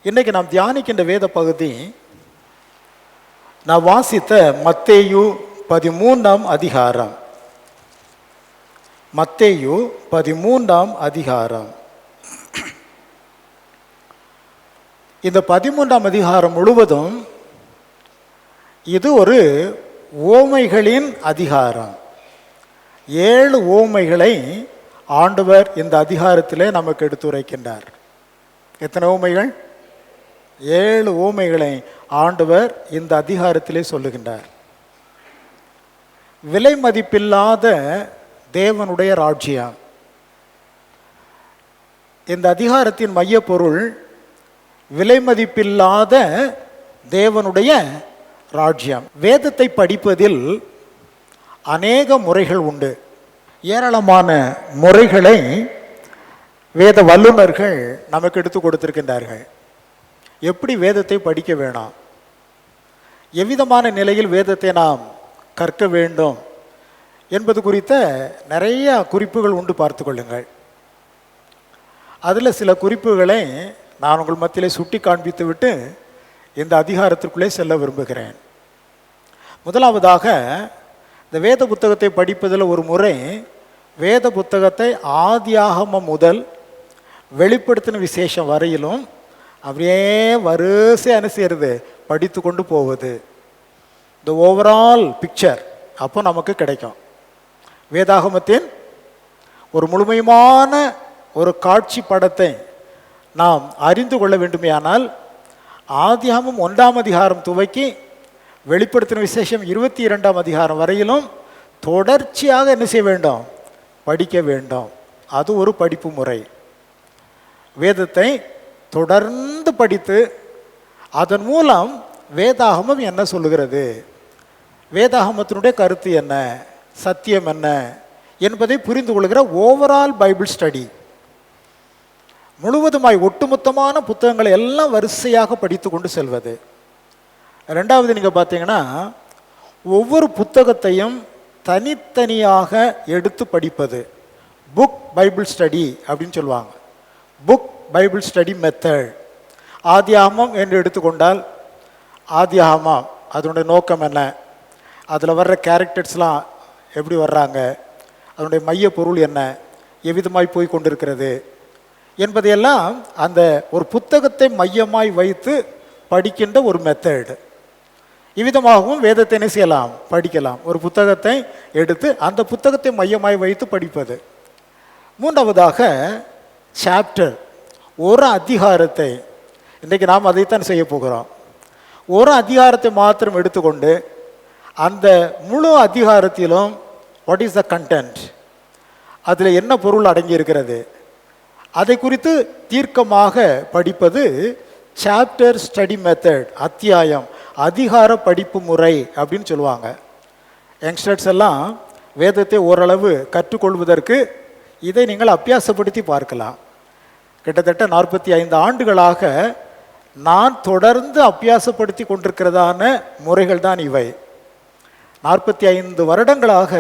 இன்றைக்கு நாம் தியானிக்கின்ற வேத பகுதி நான் வாசித்த மத்தேயு 13ஆம் அதிகாரம். மத்தேயு 13ஆம் அதிகாரம். இந்த 13ஆம் அதிகாரம் முழுவதும் இது ஒரு ஓமைகளின் அதிகாரம். 7 ஓமைகளை ஆண்டவர் இந்த அதிகாரத்திலே நமக்கு எடுத்துரைக்கின்றார். எத்தனை ஓமைகள்? 7 ஓமைகளை ஆண்டவர் இந்த அதிகாரத்திலே சொல்லுகின்றார். விலை மதிப்பில்லாத தேவனுடைய ராஜ்யம். இந்த அதிகாரத்தின் மைய பொருள் விலை மதிப்பில்லாத தேவனுடைய ராஜ்யம். வேதத்தை படிப்பதில் அநேக முறைகள் உண்டு. ஏராளமான முறைகளை வேத வல்லுநர்கள் நமக்கு எடுத்து கொடுத்திருக்கின்றார்கள். எப்படி வேதத்தை படிக்க வேணாம், எவ்விதமான நிலையில் வேதத்தை நாம் கற்க வேண்டும் என்பது குறித்த நிறைய குறிப்புகள் உண்டு. பார்த்து கொள்ளுங்கள். அதில் சில குறிப்புகளை நான் உங்கள் மத்தியிலே சுட்டி காண்பித்து விட்டு இந்த அதிகாரத்திற்குள்ளே செல்ல விரும்புகிறேன். முதலாவதாக, இந்த வேத புத்தகத்தை படிப்பதில் ஒரு முறை வேத புத்தகத்தை ஆதியாகமம் முதல் வெளிப்படுத்தின விசேஷம் வரையிலும் அப்படியே வரிசை அனுசரித்து படித்து கொண்டு போவது. இந்த ஓவரால் பிக்சர் அப்போ நமக்கு கிடைக்கும். வேதாகமத்தின் ஒரு முழுமையான ஒரு காட்சி படத்தை நாம் அறிந்து கொள்ள வேண்டுமேயானால் ஆதியாகமம் 1ஆம் அதிகாரம் துவக்கி வெளிப்படுத்தின விசேஷம் 22ஆம் அதிகாரம் வரையிலும் தொடர்ச்சியாக என்ன செய்ய வேண்டும்? படிக்க வேண்டும். அது ஒரு படிப்பு முறை. வேதத்தை தொடர்ந்து படித்து அதன் மூலம் வேதாகமம் என்ன சொல்லுகிறது, வேதாகமத்தினுடைய கருத்து என்ன, சத்தியம் என்ன என்பதை புரிந்து கொள்கிற ஓவரால் பைபிள் ஸ்டடி. முழுவதுமாய் ஒட்டுமொத்தமான புத்தகங்களை எல்லாம் வரிசையாக படித்து கொண்டு செல்வது. ரெண்டாவது, நீங்கள் பார்த்தீங்கன்னா ஒவ்வொரு புத்தகத்தையும் தனித்தனியாக எடுத்து படிப்பது. புக் பைபிள் ஸ்டடி அப்படின்னு சொல்லுவாங்க. Book Bible study method. ஆதியாகமம் என்று எடுத்துக்கொண்டால் ஆதியாகமம் அதனுடைய நோக்கம் என்ன, அதில் வர்ற கேரக்டர்ஸ்லாம் எப்படி வர்றாங்க, அதனுடைய மைய பொருள் என்ன, எவ்விதமாய் போய் கொண்டிருக்கிறது என்பதையெல்லாம் அந்த ஒரு புத்தகத்தை மையமாய் வைத்து படிக்கின்ற ஒரு மெத்தட். இவ்விதமாகவும் வேதத்தை என்ன செய்யலாம்? படிக்கலாம். ஒரு புத்தகத்தை எடுத்து அந்த புத்தகத்தை மையமாய் வைத்து படிப்பது. மூன்றாவதாக, சாப்டர். ஒரு அதிகாரத்தை, இன்றைக்கு நாம் அதைத்தான் செய்ய போகிறோம், ஒரு அதிகாரத்தை மாத்திரம் எடுத்துக்கொண்டு அந்த முழு அதிகாரத்திலும் வாட் இஸ் த கண்டென்ட், அதில் என்ன பொருள் அடங்கி இருக்கிறது, அதை குறித்து தீர்க்கமாக படிப்பது சாப்டர் ஸ்டடி மெத்தட். அத்தியாயம் அதிகார படிப்பு முறை அப்படின்னு சொல்லுவாங்க. யங்ஸ்டர்ஸ் எல்லாம் வேதத்தை ஓரளவு கற்றுக்கொள்வதற்கு இதை நீங்கள் அபியாசப்படுத்தி பார்க்கலாம். கிட்டத்தட்ட 45 ஆண்டுகளாக நான் தொடர்ந்து அபியாசப்படுத்தி கொண்டிருக்கிறதான முறைகள் தான் இவை. 45 வருடங்களாக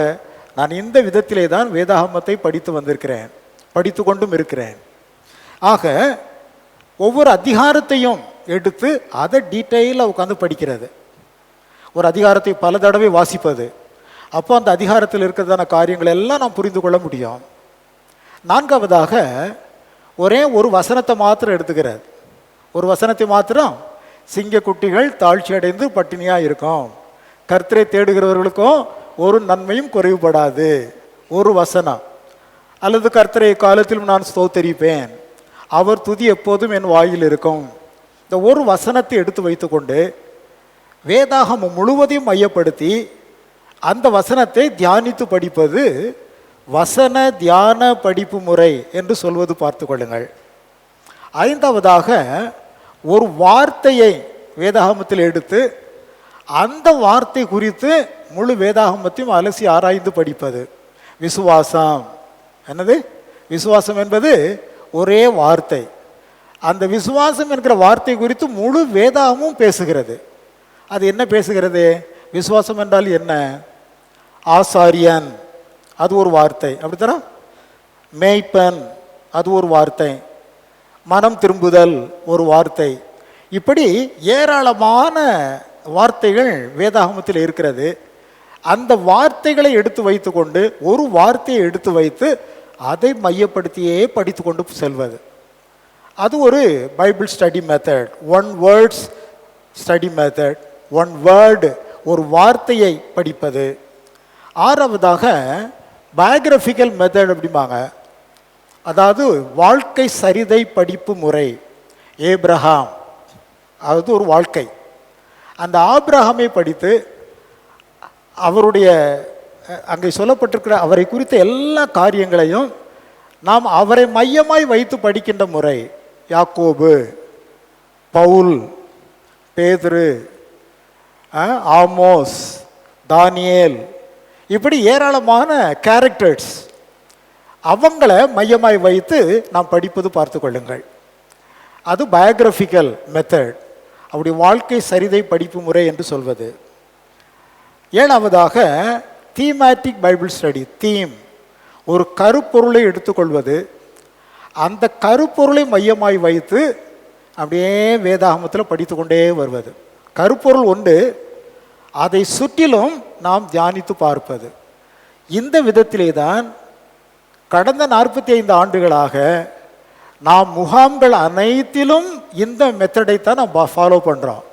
நான் இந்த விதத்திலே தான் வேதாகமத்தை படித்து வந்திருக்கிறேன், படித்து கொண்டும் இருக்கிறேன். ஆக ஒவ்வொரு அதிகாரத்தையும் எடுத்து அதை டீட்டெயிலாக உட்காந்து படிக்கிறது. ஒரு அதிகாரத்தை பல தடவை வாசிப்பது. அப்போ அந்த அதிகாரத்தில் இருக்கிறதான காரியங்கள் எல்லாம் நாம் புரிந்து கொள்ள முடியும். நான்காவதாக, ஒரே ஒரு வசனத்தை மாத்திரம் எடுத்துக்கிறது. ஒரு வசனத்தை மாத்திரம், சிங்கக்குட்டிகள் தாழ்ச்சி அடைந்து பட்டினியாக இருக்கும், கர்த்தரை தேடுகிறவர்களுக்கும் ஒரு நன்மையும் குறைவுபடாது, ஒரு வசனம். அல்லது கர்த்தரை காலத்திலும் நான் ஸ்தோத்தரிப்பேன், அவர் துதி எப்போதும் என் வாயில் இருக்கும். இந்த ஒரு வசனத்தை எடுத்து வைத்துக்கொண்டு வேதாகமம் முழுவதையும் மையப்படுத்தி அந்த வசனத்தை தியானித்து படிப்பது வசன தியான படிப்பு முறை என்று சொல்வது பார்த்து கொள்ளுங்கள். ஐந்தாவதாக, ஒரு வார்த்தையை வேதாகமத்தில் எடுத்து அந்த வார்த்தை குறித்து முழு வேதாகமத்தையும் அலசி ஆராய்ந்து படிப்பது. விசுவாசம். என்னது விசுவாசம் என்பது? ஒரே வார்த்தை. அந்த விசுவாசம் என்கிற வார்த்தை குறித்து முழு வேதாகமும் பேசுகிறது. அது என்ன பேசுகிறது? விசுவாசம் என்றால் என்ன? ஆசாரியன், அது ஒரு வார்த்தை. அப்படித்தானே? மேய்ப்பன், அது ஒரு வார்த்தை. மனம் திரும்புதல் ஒரு வார்த்தை. இப்படி ஏராளமான வார்த்தைகள் வேதாகமத்தில் இருக்கிறது. அந்த வார்த்தைகளை எடுத்து வைத்துக்கொண்டு ஒரு வார்த்தையை எடுத்து வைத்து அதை மையப்படுத்தியே படித்து கொண்டு செல்வது, அது ஒரு Bible study method. One words study method, one word, ஒரு வார்த்தையை படிப்பது. ஆறாவதாக பயோகிராஃபிக்கல் மெத்தட் அப்படிம்பாங்க, அதாவது வாழ்க்கை சரிதை படிப்பு முறை. ஏப்ரஹாம், அது ஒரு வாழ்க்கை. அந்த ஆபிரகாமை படித்து அவருடைய அங்கே சொல்லப்பட்டிருக்கிற அவரை குறித்த எல்லா காரியங்களையும் நாம் அவரை மையமாய் வைத்து படிக்கின்ற முறை. யாக்கோபு, பவுல், பேதுரு, ஆமோஸ், தானியேல், இப்படி ஏராளமான கேரக்டர்ஸ், அவங்கள மையமாய் வைத்து நாம் படிப்பது பார்த்து கொள்ளுங்கள். அது பயோகிராஃபிக்கல் மெத்தட், அவருடைய வாழ்க்கை சரிதை படிப்பு முறை என்று சொல்வது. ஏழாவதாக தீமேட்டிக் பைபிள் ஸ்டடி. தீம், ஒரு கருப்பொருளை எடுத்துக்கொள்வது, அந்த கருப்பொருளை மையமாய் வைத்து அப்படியே வேதாகமத்தில் படித்து கொண்டே வருவது. கருப்பொருள் ஒன்று, அதை சுற்றிலும் நாம் தியானித்து பார்ப்பது. இந்த விதத்திலே தான் கடந்த 45 ஆண்டுகளாக நாம் முகாம்கள் அனைத்திலும் இந்த மெத்தடை தான் நாம் ஃபாலோ பண்ணுறோம்.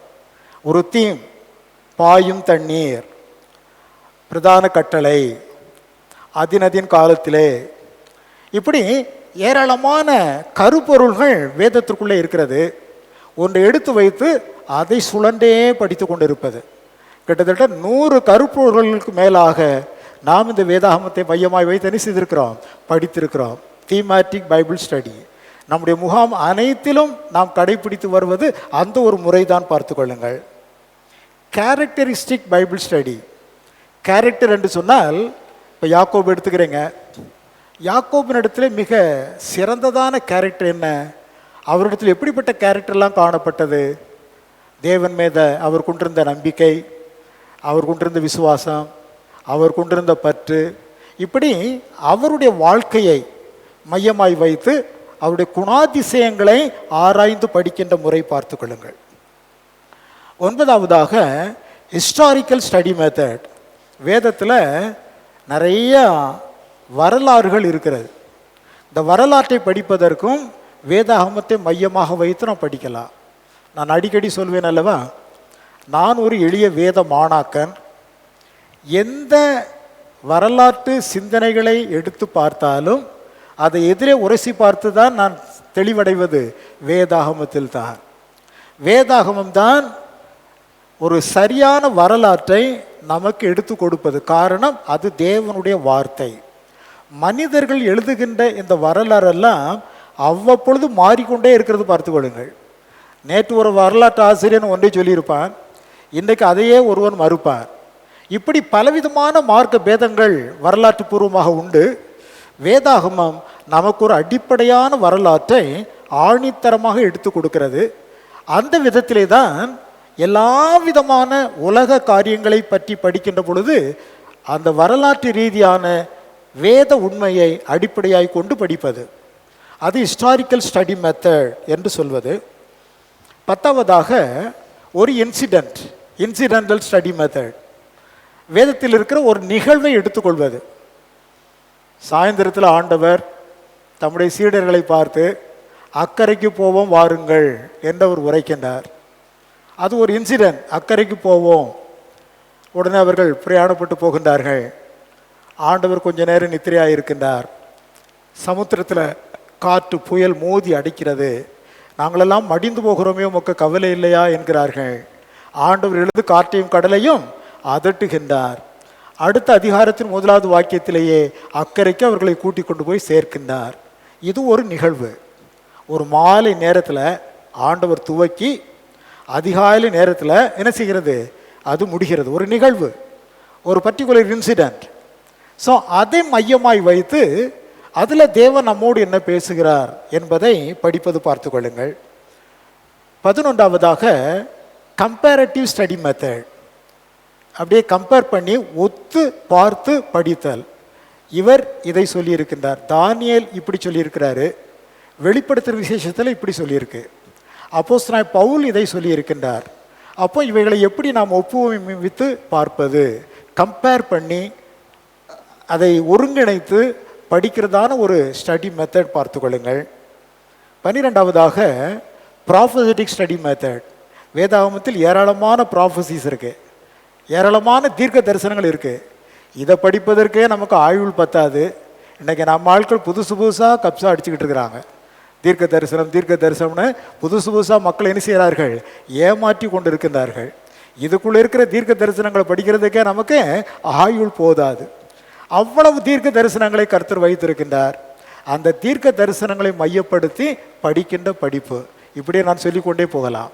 ஒரு தீம், பாயும் தண்ணீர், பிரதான கட்டளை, அதினதின் காலத்திலே, இப்படி ஏராளமான கருப்பொருள்கள் வேதத்திற்குள்ளே இருக்கிறது. ஒன்றை எடுத்து வைத்து அதை சுழண்டே படித்து கொண்டிருப்பது. கிட்டத்தட்ட 100 கருப்பொருள்களுக்கு மேலாக நாம் இந்த வேதாகமத்தை மையமாய் வைத்து என்ன செய்திருக்கிறோம், படித்திருக்கிறோம். தீமேட்டிக் பைபிள் ஸ்டடி நம்முடைய முகாம் அனைத்திலும் நாம் கடைபிடித்து வருவது அந்த ஒரு முறைதான் பார்த்து கொள்ளுங்கள். Characteristic Bible study. கேரக்டர் என்று சொன்னால், இப்போ யாக்கோபு எடுத்துக்கிறேங்க. யாக்கோபின் இடத்துல மிக சிறந்ததான கேரக்டர் என்ன? அவரிடத்தில் எப்படிப்பட்ட கேரக்டர்லாம் காணப்பட்டது? தேவன் மீத அவர் கொண்டிருந்த நம்பிக்கை, அவர் கொண்டிருந்த விசுவாசம், அவர் கொண்டிருந்த பற்று, இப்படி அவருடைய வாழ்க்கையை மையமாய் வைத்து அவருடைய குணாதிசயங்களை ஆராய்ந்து படிக்கின்ற முறை பார்த்து கொள்ளுங்கள். 9ஆவதாக ஹிஸ்டாரிக்கல் ஸ்டடி மெத்தட். வேதத்தில் நிறைய வரலாறுகள் இருக்கிறது. இந்த வரலாற்றை படிப்பதற்கும் வேதாகமத்தை மையமாக வைத்து நாம் படிக்கலாம். நான் அடிக்கடி சொல்வேன் அல்லவா, நான் ஒரு எளிய வேத மாணாக்கன். எந்த வரலாற்று சிந்தனைகளை எடுத்து பார்த்தாலும் அதை எதிரே உரசி பார்த்து தான் நான் தெளிவடைவது வேதாகமத்தில் தான். வேதாகமம் தான் ஒரு சரியான வரலாற்றை நமக்கு எடுத்து கொடுப்பது. காரணம், அது தேவனுடைய வார்த்தை. மனிதர்கள் எழுதுகின்ற இந்த வரலாறெல்லாம் அவ்வப்பொழுது மாறிக்கொண்டே இருக்கிறது பார்த்து கொள்ளுங்கள். நேற்று ஒரு வரலாற்று ஆசிரியன் ஒன்றை சொல்லியிருப்பான், இன்றைக்கு அதையே ஒருவன் மறுப்பான். இப்படி பலவிதமான மார்க்க பேதங்கள் வரலாற்று பூர்வமாக உண்டு. வேதாகமம் நமக்கு ஒரு அடிப்படையான வரலாற்றை ஆணித்தரமாக எடுத்து கொடுக்கிறது. அந்த விதத்திலே தான் எல்லா விதமான உலக காரியங்களை பற்றி படிக்கின்ற பொழுது அந்த வரலாற்று ரீதியான வேத உண்மையை அடிப்படையாய் கொண்டு படிப்பது. அது ஹிஸ்டாரிக்கல் ஸ்டடி மெத்தட் என்று சொல்வது. 10ஆவதாக ஒரு இன்சிடென்டல் ஸ்டடி மெத்தட். வேதத்தில் இருக்கிற ஒரு நிகழ்வை எடுத்துக்கொள்வது. சாயந்தரத்தில் ஆண்டவர் தம்முடைய சீடர்களை பார்த்து அக்கறைக்கு போவோம் வாருங்கள் என்று அவர் உரைக்கின்றார். அது ஒரு இன்சிடென்ட். அக்கறைக்கு போவோம். உடனே அவர்கள் பிரயாணப்பட்டு போகின்றார்கள். ஆண்டவர் கொஞ்ச நேரம் நித்திரையாக இருக்கின்றார். சமுத்திரத்தில் காற்று புயல் மோதி அடிக்கிறது. நாங்களெல்லாம் மடிந்து போகிறோமே, உமக்கு கவலை இல்லையா என்கிறார்கள். ஆண்டவர் எழுது காற்றையும் கடலையும் அதட்டுகின்றார். அடுத்த அதிகாரத்தின் 1வது வாக்கியத்திலேயே அக்கறைக்கு அவர்களை கூட்டி கொண்டு போய் சேர்க்கின்றார். இது ஒரு நிகழ்வு. ஒரு மாலை நேரத்தில் ஆண்டவர் துவக்கி அதிகாலை நேரத்தில் என்ன செய்கிறது, அது முடிகிறது. ஒரு நிகழ்வு, ஒரு பர்டிகுலர் இன்சிடென்ட். ஸோ அதை மையமாய் வைத்து அதில் தேவன் நம்மோடு என்ன பேசுகிறார் என்பதை படிப்பது பார்த்து கொள்ளுங்கள். 11ஆவதாக கம்பேரட்டிவ் ஸ்டடி மெத்தட். அப்படியே கம்பேர் பண்ணி ஒத்து பார்த்து படித்தல். இவர் இதை சொல்லியிருக்கின்றார், தானியேல் இப்படி சொல்லியிருக்கிறாரு, வெளிப்படுத்துகிற விசேஷத்தில் இப்படி சொல்லியிருக்கு. அப்போஸ்தலனாகிய பவுல் இதை சொல்லி இருக்கின்றார். அப்போ இவைகளை எப்படி நாம் ஒப்புவித்து பார்ப்பது, கம்பேர் பண்ணி அதை ஒருங்கிணைத்து படிக்கிறதான ஒரு ஸ்டடி மெத்தட் பார்த்து கொள்ளுங்கள். 12வதாக ப்ராஃபஸட்டிக் ஸ்டடி மெத்தட். வேதாகமத்தில் ஏராளமான ப்ராஃபஸிஸ் இருக்கு, ஏராளமான தீர்க்க தரிசனங்கள் இருக்கு. இதை படிப்பதற்கே நமக்கு ஆயுள் பத்தாது. இன்றைக்கி நம்ம ஆட்கள் புதுசு புதுசாக கப்ஸா அடிச்சுக்கிட்டு இருக்கிறாங்க. தீர்க்க தரிசனம்னு புதுசு புதுசாக மக்கள் என்ன செய்கிறார்கள், ஏமாற்றி கொண்டு இருக்கின்றார்கள். இதுக்குள்ளே இருக்கிற தீர்க்க தரிசனங்களை படிக்கிறதுக்கே நமக்கு ஆயுள் போதாது. அவ்வளவு தீர்க்க தரிசனங்களை கர்த்தர் வைத்திருக்கின்றார். அந்த தீர்க்க தரிசனங்களை மையப்படுத்தி படிக்கின்ற படிப்பு, இப்படியே நான் சொல்லிக்கொண்டே போகலாம்.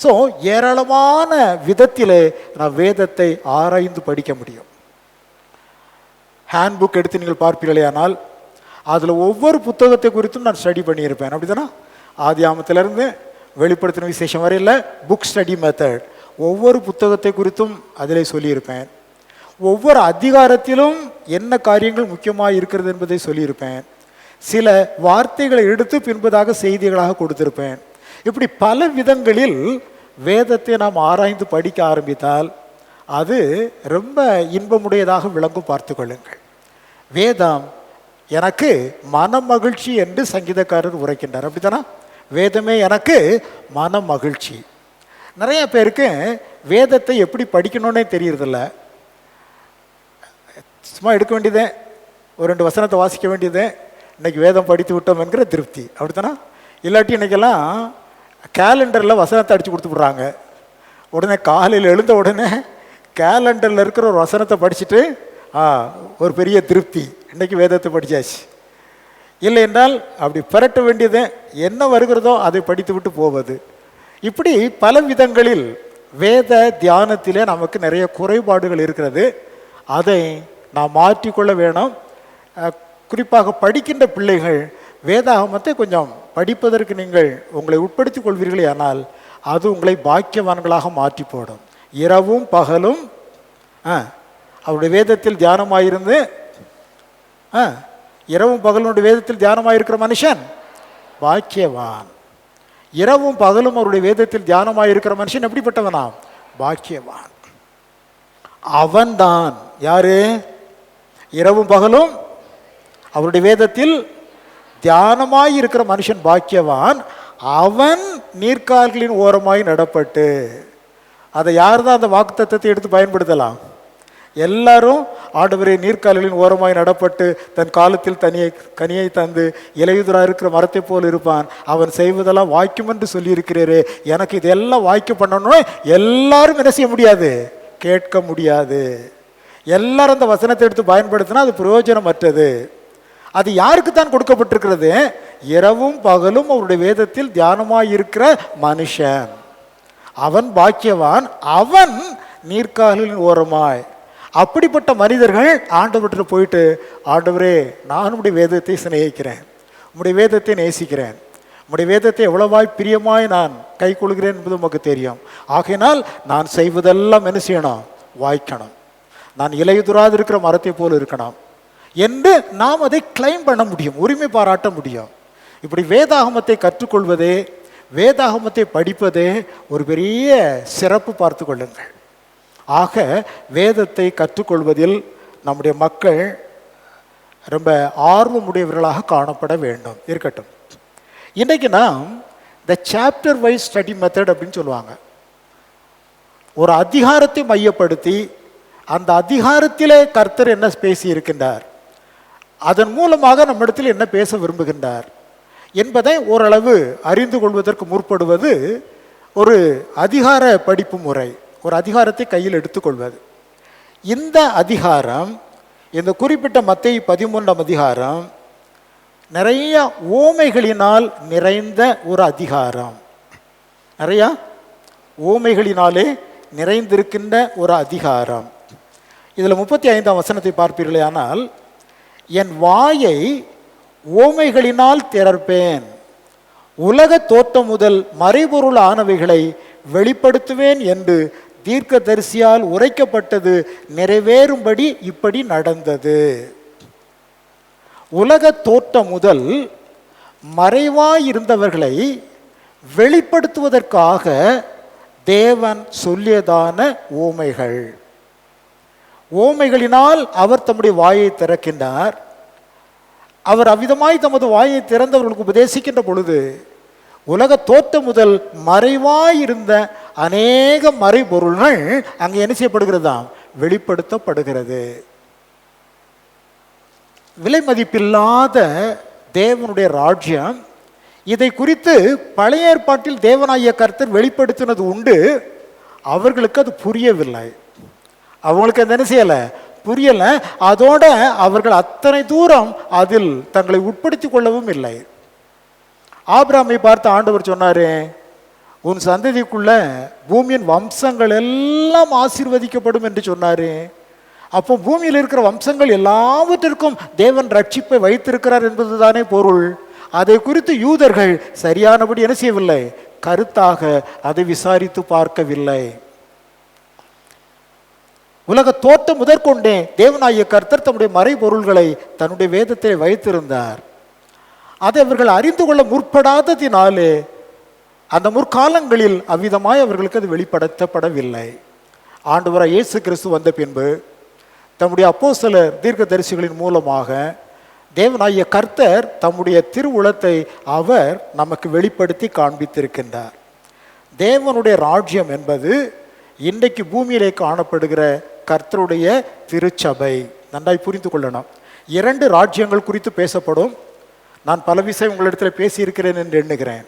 ஸோ ஏராளமான விதத்திலே நான் வேதத்தை ஆராய்ந்து படிக்க முடியும். ஹேண்ட் புக் எடுத்து நீங்கள் பார்ப்பீர்களே, ஆனால் அதில் ஒவ்வொரு புத்தகத்தை குறித்தும் நான் ஸ்டடி பண்ணியிருப்பேன். அப்படி தானே? ஆதியாமத்திலிருந்து வெளிப்படுத்தின விசேஷம் வரையில் புக் ஸ்டடி மெத்தட். ஒவ்வொரு புத்தகத்தை குறித்தும் அதிலே சொல்லியிருப்பேன். ஒவ்வொரு அதிகாரத்திலும் என்ன காரியங்கள் முக்கியமாக இருக்கிறது என்பதை சொல்லியிருப்பேன். சில வார்த்தைகளை எடுத்து பின்பதாக செய்திகளாக கொடுத்திருப்பேன். இப்படி பல விதங்களில் வேதத்தை நாம் ஆராய்ந்து படிக்க ஆரம்பித்தால் அது ரொம்ப இன்பமுடையதாக விளங்கும். பார்த்து கொள்ளுங்கள். வேதம் எனக்கு மன மகிழ்ச்சி என்று சங்கீதக்காரர் உரைக்கின்றார். அப்படித்தானா? வேதமே எனக்கு மன மகிழ்ச்சி. நிறைய பேருக்கு வேதத்தை எப்படி படிக்கணும்னே தெரியறதில்ல. சும்மா எடுக்க வேண்டியதே, ஒரு 2 வசனத்தை வாசிக்க வேண்டியதே, இன்னைக்கு வேதம் படித்து விட்டோம் என்கிற திருப்தி. அப்படித்தானா? இல்லாட்டி இன்னைக்கெல்லாம் கேலண்டரில் வசனத்தை அடித்து கொடுத்துட்றாங்க. உடனே காலையில் எழுந்த உடனே கேலண்டரில் இருக்கிற ஒரு வசனத்தை படிச்சுட்டு ஒரு பெரிய திருப்தி, இன்னைக்கு வேதத்தை படித்தாச்சு. இல்லை என்றால் அப்படி பெரட்ட வேண்டியது என்ன வருகிறதோ அதை படித்து விட்டு போவது. இப்படி பல விதங்களில் வேத தியானத்திலே நமக்கு நிறைய குறைபாடுகள் இருக்கிறது. அதை நாம் மாற்றிக்கொள்ள வேணும். குறிப்பாக படிக்கின்ற பிள்ளைகள் வேதாகமத்தை கொஞ்சம் படிப்பதற்கு நீங்கள் உங்களை உட்படுத்திக் கொள்வீர்களே, ஆனால் அது உங்களை பாக்கியவான்களாக மாற்றி போடும். இரவும் பகலும் அவருடைய வேதத்தில் தியானமாயிருந்து இரவும் பகலுடைய வேதத்தில் தியானமாயிருக்கிற மனுஷன் பாக்கியவான். இரவும் பகலும் அவருடைய வேதத்தில் தியானமாயிருக்கிற மனுஷன் எப்படிப்பட்டவனா? பாக்கியவான். அவன்தான் யாரு? இரவும் பகலும் அவருடைய வேதத்தில் தியானமாய் இருக்கிற மனுஷன் பாக்கியவான். அவன் நீர்க்கால்களின் ஓரமாய் நடப்பட்டு. அதை யார் தான் அந்த வாக்குத்தத்தத்தை எடுத்து பயன்படுத்தலாம்? எல்லாரும் ஆண்டவரே நீர்க்கால்களின் ஓரமாய் நடப்பட்டு தன் காலத்தில் கனியை தந்து இலையுதிராக இருக்கிற மரத்தை போல் இருப்பான், அவன் செய்வதெல்லாம் வாய்க்கும் என்று சொல்லியிருக்கிறீரே, எனக்கு இதெல்லாம் வாய்க்கு பண்ணணும்னு எல்லாரும் என்ன செய்ய முடியாது? கேட்க முடியாது. எல்லாரும் அந்த வசனத்தை எடுத்து பயன்படுத்தினா அது பிரயோஜனமற்றது. அது யாருக்கு தான் கொடுக்கப்பட்டிருக்கிறது? இரவும் பகலும் அவருடைய வேதத்தில் தியானமாய் இருக்கிற மனுஷன் அவன் பாக்கியவான். அவன் நீர்க்கால்களின் ஓரமாய். அப்படிப்பட்ட மனிதர்கள் ஆண்டவர்கிட்ட போயிட்டு, ஆண்டவரே நான் உம்முடைய வேதத்தை சிநேகிக்கிறேன், உம்முடைய வேதத்தை நேசிக்கிறேன், உம்முடைய வேதத்தை எவ்வளவாய் பிரியமாய் நான் கை கொள்கிறேன் என்பது உமக்கு தெரியும். ஆகையினால் நான் செய்வதெல்லாம் என்ன செய்யணும்? வாய்க்கணும். நான் இலையுதிராது இருக்கிற மரத்தை போல் இருக்கணும் என்று நாம் அதை கிளைம் பண்ண முடியும், உரிமை பாராட்ட முடியும். இப்படி வேதாகமத்தை கற்றுக்கொள்வதே, வேதாகமத்தை படிப்பதே ஒரு பெரிய சிறப்பு. பார்த்து கொள்ளுங்கள். ஆக வேதத்தை கற்றுக்கொள்வதில் நம்முடைய மக்கள் ரொம்ப ஆர்வமுடையவர்களாக காணப்பட வேண்டும். இருக்கட்டும். இன்றைக்கு நாம் the chapter wise study method அப்படின்னு சொல்லுவாங்க. ஒரு அதிகாரத்தை மையப்படுத்தி அந்த அதிகாரத்திலே கர்த்தர் என்ன பேசி இருக்கின்றார், அதன் மூலமாக நம்மிடத்தில் என்ன பேச விரும்புகின்றார் என்பதை ஓரளவு அறிந்து கொள்வதற்கு முற்படுவது ஒரு அதிகார படிப்பு முறை. ஒரு அதிகாரத்தை கையில் எடுத்துக்கொள்வது. இந்த அதிகாரம், இந்த குறிப்பிட்ட மத்தேயு 13ஆம் அதிகாரம் நிறைய ஓமைகளினால் நிறைந்த ஒரு அதிகாரம். நிறைய ஓமைகளினாலே நிறைந்திருக்கின்ற ஒரு அதிகாரம். இதில் 35ஆம் வசனத்தை பார்ப்பீர்களே, ஆனால் என் வாயை ஓமைகளினால் திறப்பேன், உலக தோற்றம் முதல் மறைபொருள் ஆனவைகளை வெளிப்படுத்துவேன் என்று தீர்க்கதரிசியால் உரைக்கப்பட்டது நிறைவேறும்படி இப்படி நடந்தது. உலக தோற்றம் முதல் மறைவாயிருந்தவர்களை வெளிப்படுத்துவதற்காக தேவன் சொல்லியதான ஓமைகள். ஓமைகளினால் அவர் தம்முடைய வாயை திறக்கின்றார். அவர் அவ்விதமாய் தமது வாயை திறந்தவர்களுக்கு உபதேசிக்கின்ற பொழுது உலக தோற்றம் முதல் மறைவாயிருந்த அநேக மறைபொருள்கள் அங்கே என்ன செய்யப்படுகிறதாம்? வெளிப்படுத்தப்படுகிறது. விலை மதிப்பில்லாத தேவனுடைய ராஜ்யம், இதை குறித்து பழைய ஏற்பாட்டில் தேவனாகிய கர்த்தர் வெளிப்படுத்தினது உண்டு. அவர்களுக்கு அது புரியவில்லை. அவங்களுக்கு அது என்ன செய்யலை? புரியலை. அதோட அவர்கள் அத்தனை தூரம் அதில் தங்களை உட்படுத்திக் கொள்ளவும் இல்லை. ஆபிரகாமை பார்த்து ஆண்டவர் சொன்னாரு, உன் சந்ததிக்குள்ள பூமியின் வம்சங்கள் எல்லாம் ஆசீர்வதிக்கப்படும் என்று சொன்னாரு. அப்போ பூமியில் இருக்கிற வம்சங்கள் எல்லாவற்றிற்கும் தேவன் ரட்சிப்பை வைத்திருக்கிறார் என்பதுதானே பொருள். அதை குறித்து யூதர்கள் சரியானபடி என்ன செய்யவில்லை? கருத்தாக அதை விசாரித்து பார்க்கவில்லை. உலக தோற்றம் முதற்கொண்டே தேவனாகிய கர்த்தர் தம்முடைய மறைபொருள்களை தன்னுடைய வேதத்தை வைத்திருந்தார். அதை அவர்கள் அறிந்து கொள்ள முற்படாததினாலே அந்த முற்காலங்களில் அவ்விதமாய் அவர்களுக்கு அது வெளிப்படுத்தப்படவில்லை. ஆண்டவராகிய இயேசு கிறிஸ்து வந்த பின்பு தம்முடைய அப்போஸ்தலர் தீர்க்கதரிசிகளின் மூலமாக தேவனாகிய கர்த்தர் தம்முடைய திருவுளத்தை அவர் நமக்கு வெளிப்படுத்தி காண்பித்திருக்கின்றார். தேவனுடைய ராஜ்யம் என்பது இன்றைக்கு பூமியிலே காணப்படுகிற கர்த்தருடைய திருச்சபை. நன்றாய் புரிந்து கொள்ளணும். 2 ராஜ்யங்கள் குறித்து பேசப்படும். நான் பல விஷயம் உங்களிடத்தில் பேசியிருக்கிறேன் என்று எண்ணுகிறேன்.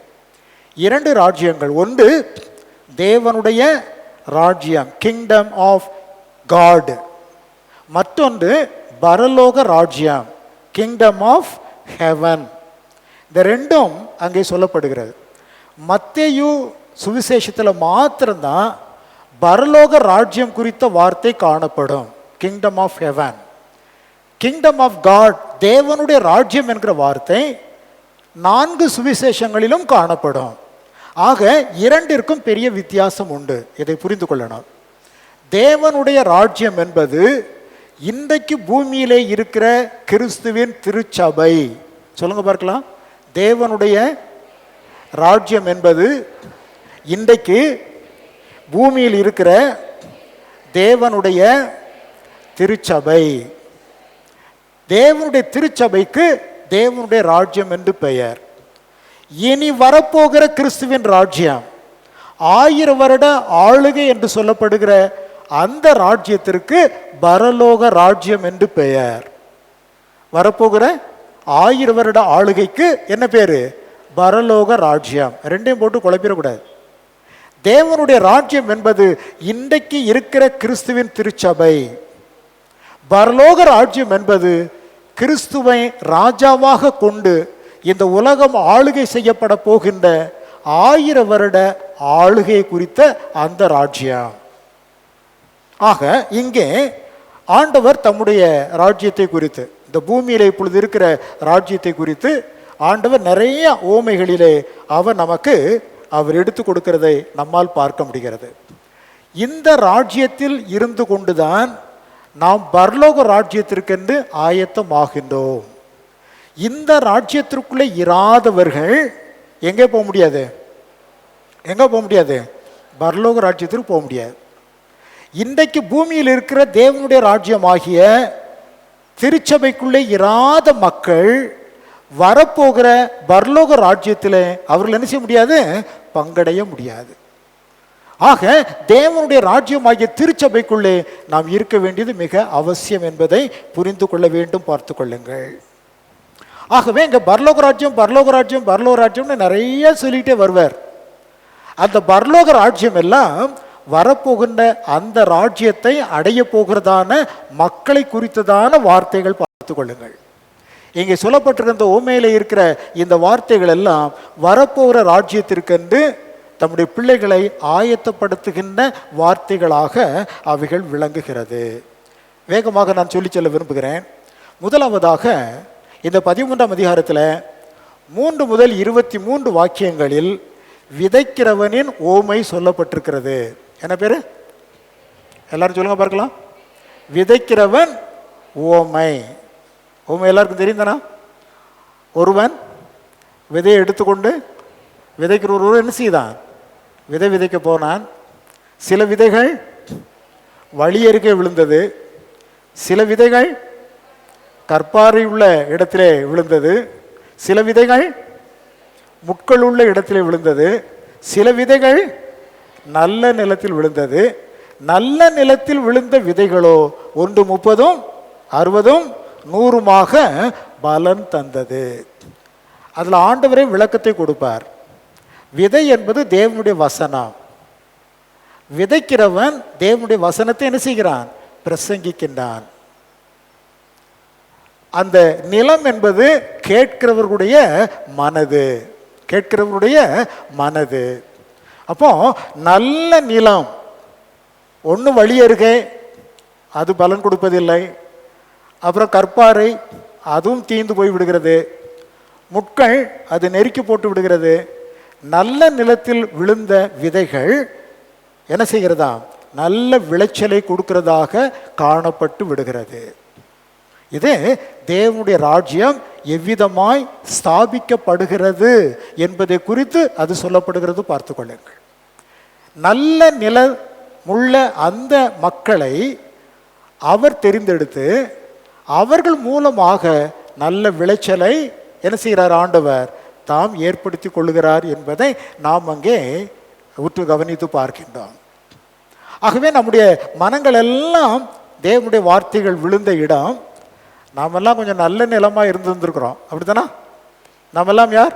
2 ராஜ்யங்கள். ஒன்று தேவனுடைய ராஜ்யம், கிங்டம் ஆஃப் காட். மற்றொன்று பரலோக ராஜ்யம், கிங்டம் ஆஃப் ஹெவன். இந்த ரெண்டும் அங்கே சொல்லப்படுகிறது. மத்தேயு சுவிசேஷத்தில் மாத்திரம்தான் பரலோக ராஜ்யம் குறித்த வார்த்தை காணப்படும், kingdom of heaven. Kingdom of God, தேவனுடைய ராஜ்யம் என்கிற வார்த்தை 4 சுவிசேஷங்களிலும் காணப்படும். ஆக 2ற்கும் பெரிய வித்தியாசம் உண்டு. இதை புரிந்து கொள்ளணும். தேவனுடைய ராஜ்யம் என்பது இன்றைக்கு பூமியிலே இருக்கிற கிறிஸ்துவின் திருச்சபை. சொல்லுங்க பார்க்கலாம். தேவனுடைய ராஜ்யம் என்பது இன்றைக்கு பூமியில் இருக்கிற தேவனுடைய திருச்சபை. தேவனுடைய திருச்சபைக்கு தேவனுடைய ராஜ்யம் என்று பெயர். இனி வரப்போகிற கிறிஸ்துவின் ராஜ்யம் 1000 வருட ஆளுகை என்று சொல்லப்படுகிற அந்த ராஜ்யத்திற்கு பரலோக ராஜ்யம் என்று பெயர். வரப்போகிற 1000 வருட ஆளுகைக்கு என்ன பேரு? பரலோக ராஜ்யம். ரெண்டையும் போட்டு குழப்பிடக்கூடாது. தேவனுடைய ராஜ்யம் என்பது இன்றைக்கு இருக்கிற கிறிஸ்துவின் திருச்சபை. பரலோக ராஜ்யம் என்பது கிறிஸ்துவை ராஜாவாக கொண்டு இந்த உலகம் ஆளுகை செய்யப்பட போகின்ற 1000 வருட ஆளுகை குறித்த அந்த ராஜ்யம். ஆக இங்கே ஆண்டவர் தம்முடைய ராஜ்யத்தை குறித்து, இந்த பூமியிலே இப்பொழுது இருக்கிற ராஜ்யத்தை குறித்து ஆண்டவர் நிறைய ஓமைகளிலே அவர் நமக்கு அவர் எடுத்து கொடுக்கிறதை நம்மால் பார்க்க முடிகிறது. இந்த ராஜ்யத்தில் இருந்து கொண்டுதான் நாம் பரலோக ராஜ்யத்திற்கென்று ஆயத்தமாகின்றோம். இந்த ராஜ்யத்திற்குள்ளே இராதவர்கள் எங்கே போக முடியாது? எங்கே போக முடியாது? பரலோக ராஜ்யத்திற்கு போக முடியாது. இன்றைக்கு பூமியில் இருக்கிற தேவனுடைய ராஜ்யமாகிய திருச்சபைக்குள்ளே இராத மக்கள் வரப்போகிற பரலோக ராஜ்யத்தில் அவர்கள் என்ன செய்ய முடியாது? பங்கடைய முடியாது. ஆக தேவனுடைய ராஜ்யமாகிய திருச்சபைக்குள்ளே நாம் இருக்க வேண்டியது மிக அவசியம் என்பதை புரிந்து கொள்ள வேண்டும். பார்த்து கொள்ளுங்கள். ஆகவே இங்க பரலோக ராஜ்யம் பரலோக ராஜ்யம் பரலோக ராஜ்யம்னு நிறைய சொல்லிட்டே வருவார். அந்த பரலோக ராஜ்யம் எல்லாம் வரப்போகின்ற அந்த ராஜ்யத்தை அடைய போகிறதான மக்களை குறித்ததான வார்த்தைகள். பார்த்து கொள்ளுங்கள். இங்கே சொல்லப்பட்டிருந்த ஓமையில இருக்கிற இந்த வார்த்தைகள் எல்லாம் வரப்போகிற ராஜ்யத்திற்கென்று தம்முடைய பிள்ளைகளை ஆயத்தப்படுத்துகின்ற வார்த்தைகளாக அவைகள் விளங்குகிறது. வேகமாக நான் சொல்லி செல்ல விரும்புகிறேன். முதலாவதாக இந்த 13ஆம் அதிகாரத்தில் 3 முதல் 23 வாக்கியங்களில் விதைக்கிறவனின் ஓமை சொல்லப்பட்டிருக்கிறது. என்ன பேரு? எல்லாரும் சொல்லுங்க பார்க்கலாம். விதைக்கிறவன் ஓமை. ஓமை எல்லாருக்கும் தெரியும் தானா? ஒருவன் விதையை எடுத்துக்கொண்டு விதைக்கிற ஒருவர் என்ன செய்தான்? விதை விதைக்க போனான். சில விதைகள் வழியருகே விழுந்தது, சில விதைகள் கற்பாறை உள்ள இடத்திலே விழுந்தது, சில விதைகள் முட்கள் உள்ள இடத்திலே விழுந்தது, சில விதைகள் நல்ல நிலத்தில் விழுந்தது. நல்ல நிலத்தில் விழுந்த விதைகளோ 1 30 60 பலன் தந்தது. அதில் ஆண்டவரே விளக்கத்தை கொடுப்பார். விதை என்பது தேவனுடைய வசனம். விதைக்கிறவன் தேவனுடைய வசனத்தை என்ன செய்கிறான்? பிரசங்கிக்கின்றான். அந்த நிலம் என்பது கேட்கிறவர்களுடைய மனது, கேட்கிறவருடைய மனது. அப்போ நல்ல நிலம் ஒன்று வழி அருகே, அது பலன் கொடுப்பதில்லை. அப்புறம் கற்பாறை, அதுவும் தீந்து போய் விடுகிறது. முட்கள் அது நெருக்கி போட்டு விடுகிறது. நல்ல நிலத்தில் விழுந்த விதைகள் என்ன செய்கிறதா? நல்ல விளைச்சலை கொடுக்கிறதாக காணப்பட்டு விடுகிறது. இது தேவனுடைய ராஜ்யம் எவ்விதமாய் ஸ்தாபிக்கப்படுகிறது என்பதை குறித்து அது சொல்லப்படுகிறது. பார்த்து கொள்ளுங்கள். நல்ல நிலமுள்ள அந்த மக்களை அவர் தெரிந்தெடுத்து அவர்கள் மூலமாக நல்ல விளைச்சலை என்ன செய்கிறார்? ஆண்டவர் தாம் ஏற்படுத்தி கொள்ளுகிறார் என்பதை நாம் அங்கே உற்று கவனித்து பார்க்கின்றோம். ஆகவே நம்முடைய மனங்கள் எல்லாம் தேவனுடைய வார்த்தைகள் விழுந்த இடம். நாமெல்லாம் கொஞ்சம் நல்ல நிலமாக இருந்திருக்கிறோம், அப்படித்தானா? நாமெல்லாம் யார்?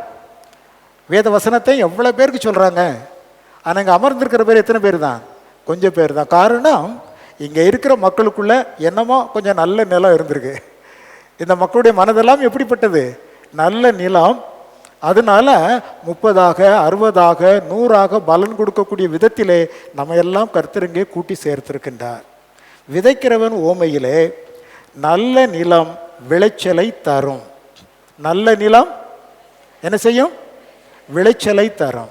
வேத வசனத்தை எவ்வளோ பேருக்கு சொல்கிறாங்க, ஆனால் இங்கே அமர்ந்திருக்கிற பேர் எத்தனை பேர் தான்? கொஞ்சம் பேர் தான். காரணம், இங்கே இருக்கிற மக்களுக்குள்ள என்னமோ கொஞ்சம் நல்ல நிலம் இருந்திருக்கு. இந்த மக்களுடைய மனதெல்லாம் எப்படிப்பட்டது? நல்ல நிலம். அதனால 30 60 100 பலன் கொடுக்கக்கூடிய விதத்திலே நம்ம எல்லாம் கர்த்தருங்கே கூட்டி சேர்த்திருக்கின்றார். விதைக்கிறவன் ஓமையிலே நல்ல நிலம் விளைச்சலை தரும். நல்ல நிலம் என்ன செய்யும்? விளைச்சலை தரும்.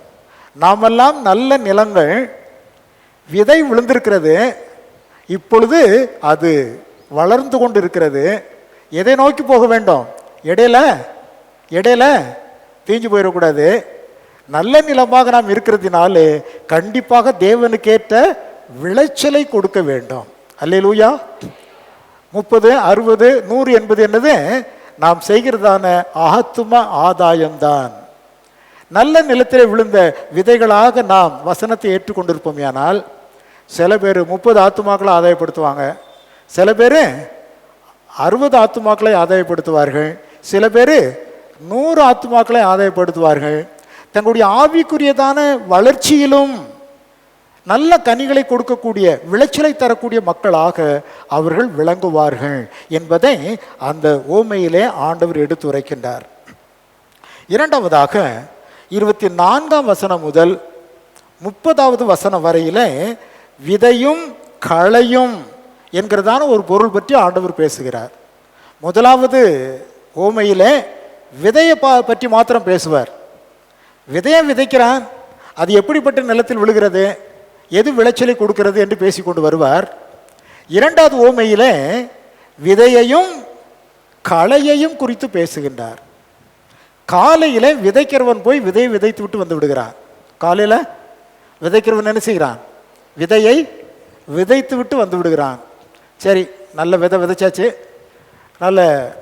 நாமெல்லாம் நல்ல நிலங்கள். விதை விழுந்திருக்கிறது, இப்பொழுது அது வளர்ந்து கொண்டு இருக்கிறது. எதை நோக்கி போக வேண்டும்? இடையில தீஞ்சு போயிடக்கூடாது. நல்ல நிலமாக நாம் இருக்கிறதுனாலே கண்டிப்பாக தேவனுக்கேற்ற விளைச்சலை கொடுக்க வேண்டும். அல்லேலூயா. 30 60 100 என்பது என்னது? நாம் செய்கிறதான ஆத்தும ஆதாயம்தான். நல்ல நிலத்தில் விழுந்த விதைகளாக நாம் வசனத்தை ஏற்றுக்கொண்டிருப்போம். ஆனால் சில பேர் 30 ஆத்துமாக்களை ஆதாயப்படுத்துவாங்க, சில பேர் 60 ஆத்துமாக்களை ஆதாயப்படுத்துவார்கள், சில பேர் 100 ஆத்துமாக்களை ஆதாயப்படுத்துவார்கள். தங்களுடைய ஆவிக்குரியதான வளர்ச்சியிலும் நல்ல கனிகளை கொடுக்கக்கூடிய விளைச்சலை தரக்கூடிய மக்களாக அவர்கள் விளங்குவார்கள் என்பதை அந்த ஓமையிலே ஆண்டவர் எடுத்துரைக்கின்றார். இரண்டாவதாக 24ஆம் வசனம் முதல் 30வது வசனம் வரையிலே விதையும் களையும் என்கிறதான ஒரு பொருள் பற்றி ஆண்டவர் பேசுகிறார். முதலாவது ஓமையிலே விதையை பற்றி மாத்திரம் பேசுவார். விதையை விதைக்கிறான், அது எப்படிப்பட்ட நிலத்தில் விழுகிறது, எது விளைச்சலை கொடுக்கிறது என்று பேசிக்கொண்டு வருவார். இரண்டாவது ஓமையிலே விதையையும் களையையும் குறித்து பேசுகின்றார். காலையில் விதைக்கிறவன் போய் விதையை விதைத்து விட்டு வந்து விடுகிறான். காலையில் விதைக்கிறவன் என்ன செய்கிறான்? விதையை விதைத்து விட்டு வந்து விடுகிறான். சரி, நல்ல விதை விதைச்சாச்சு, நல்ல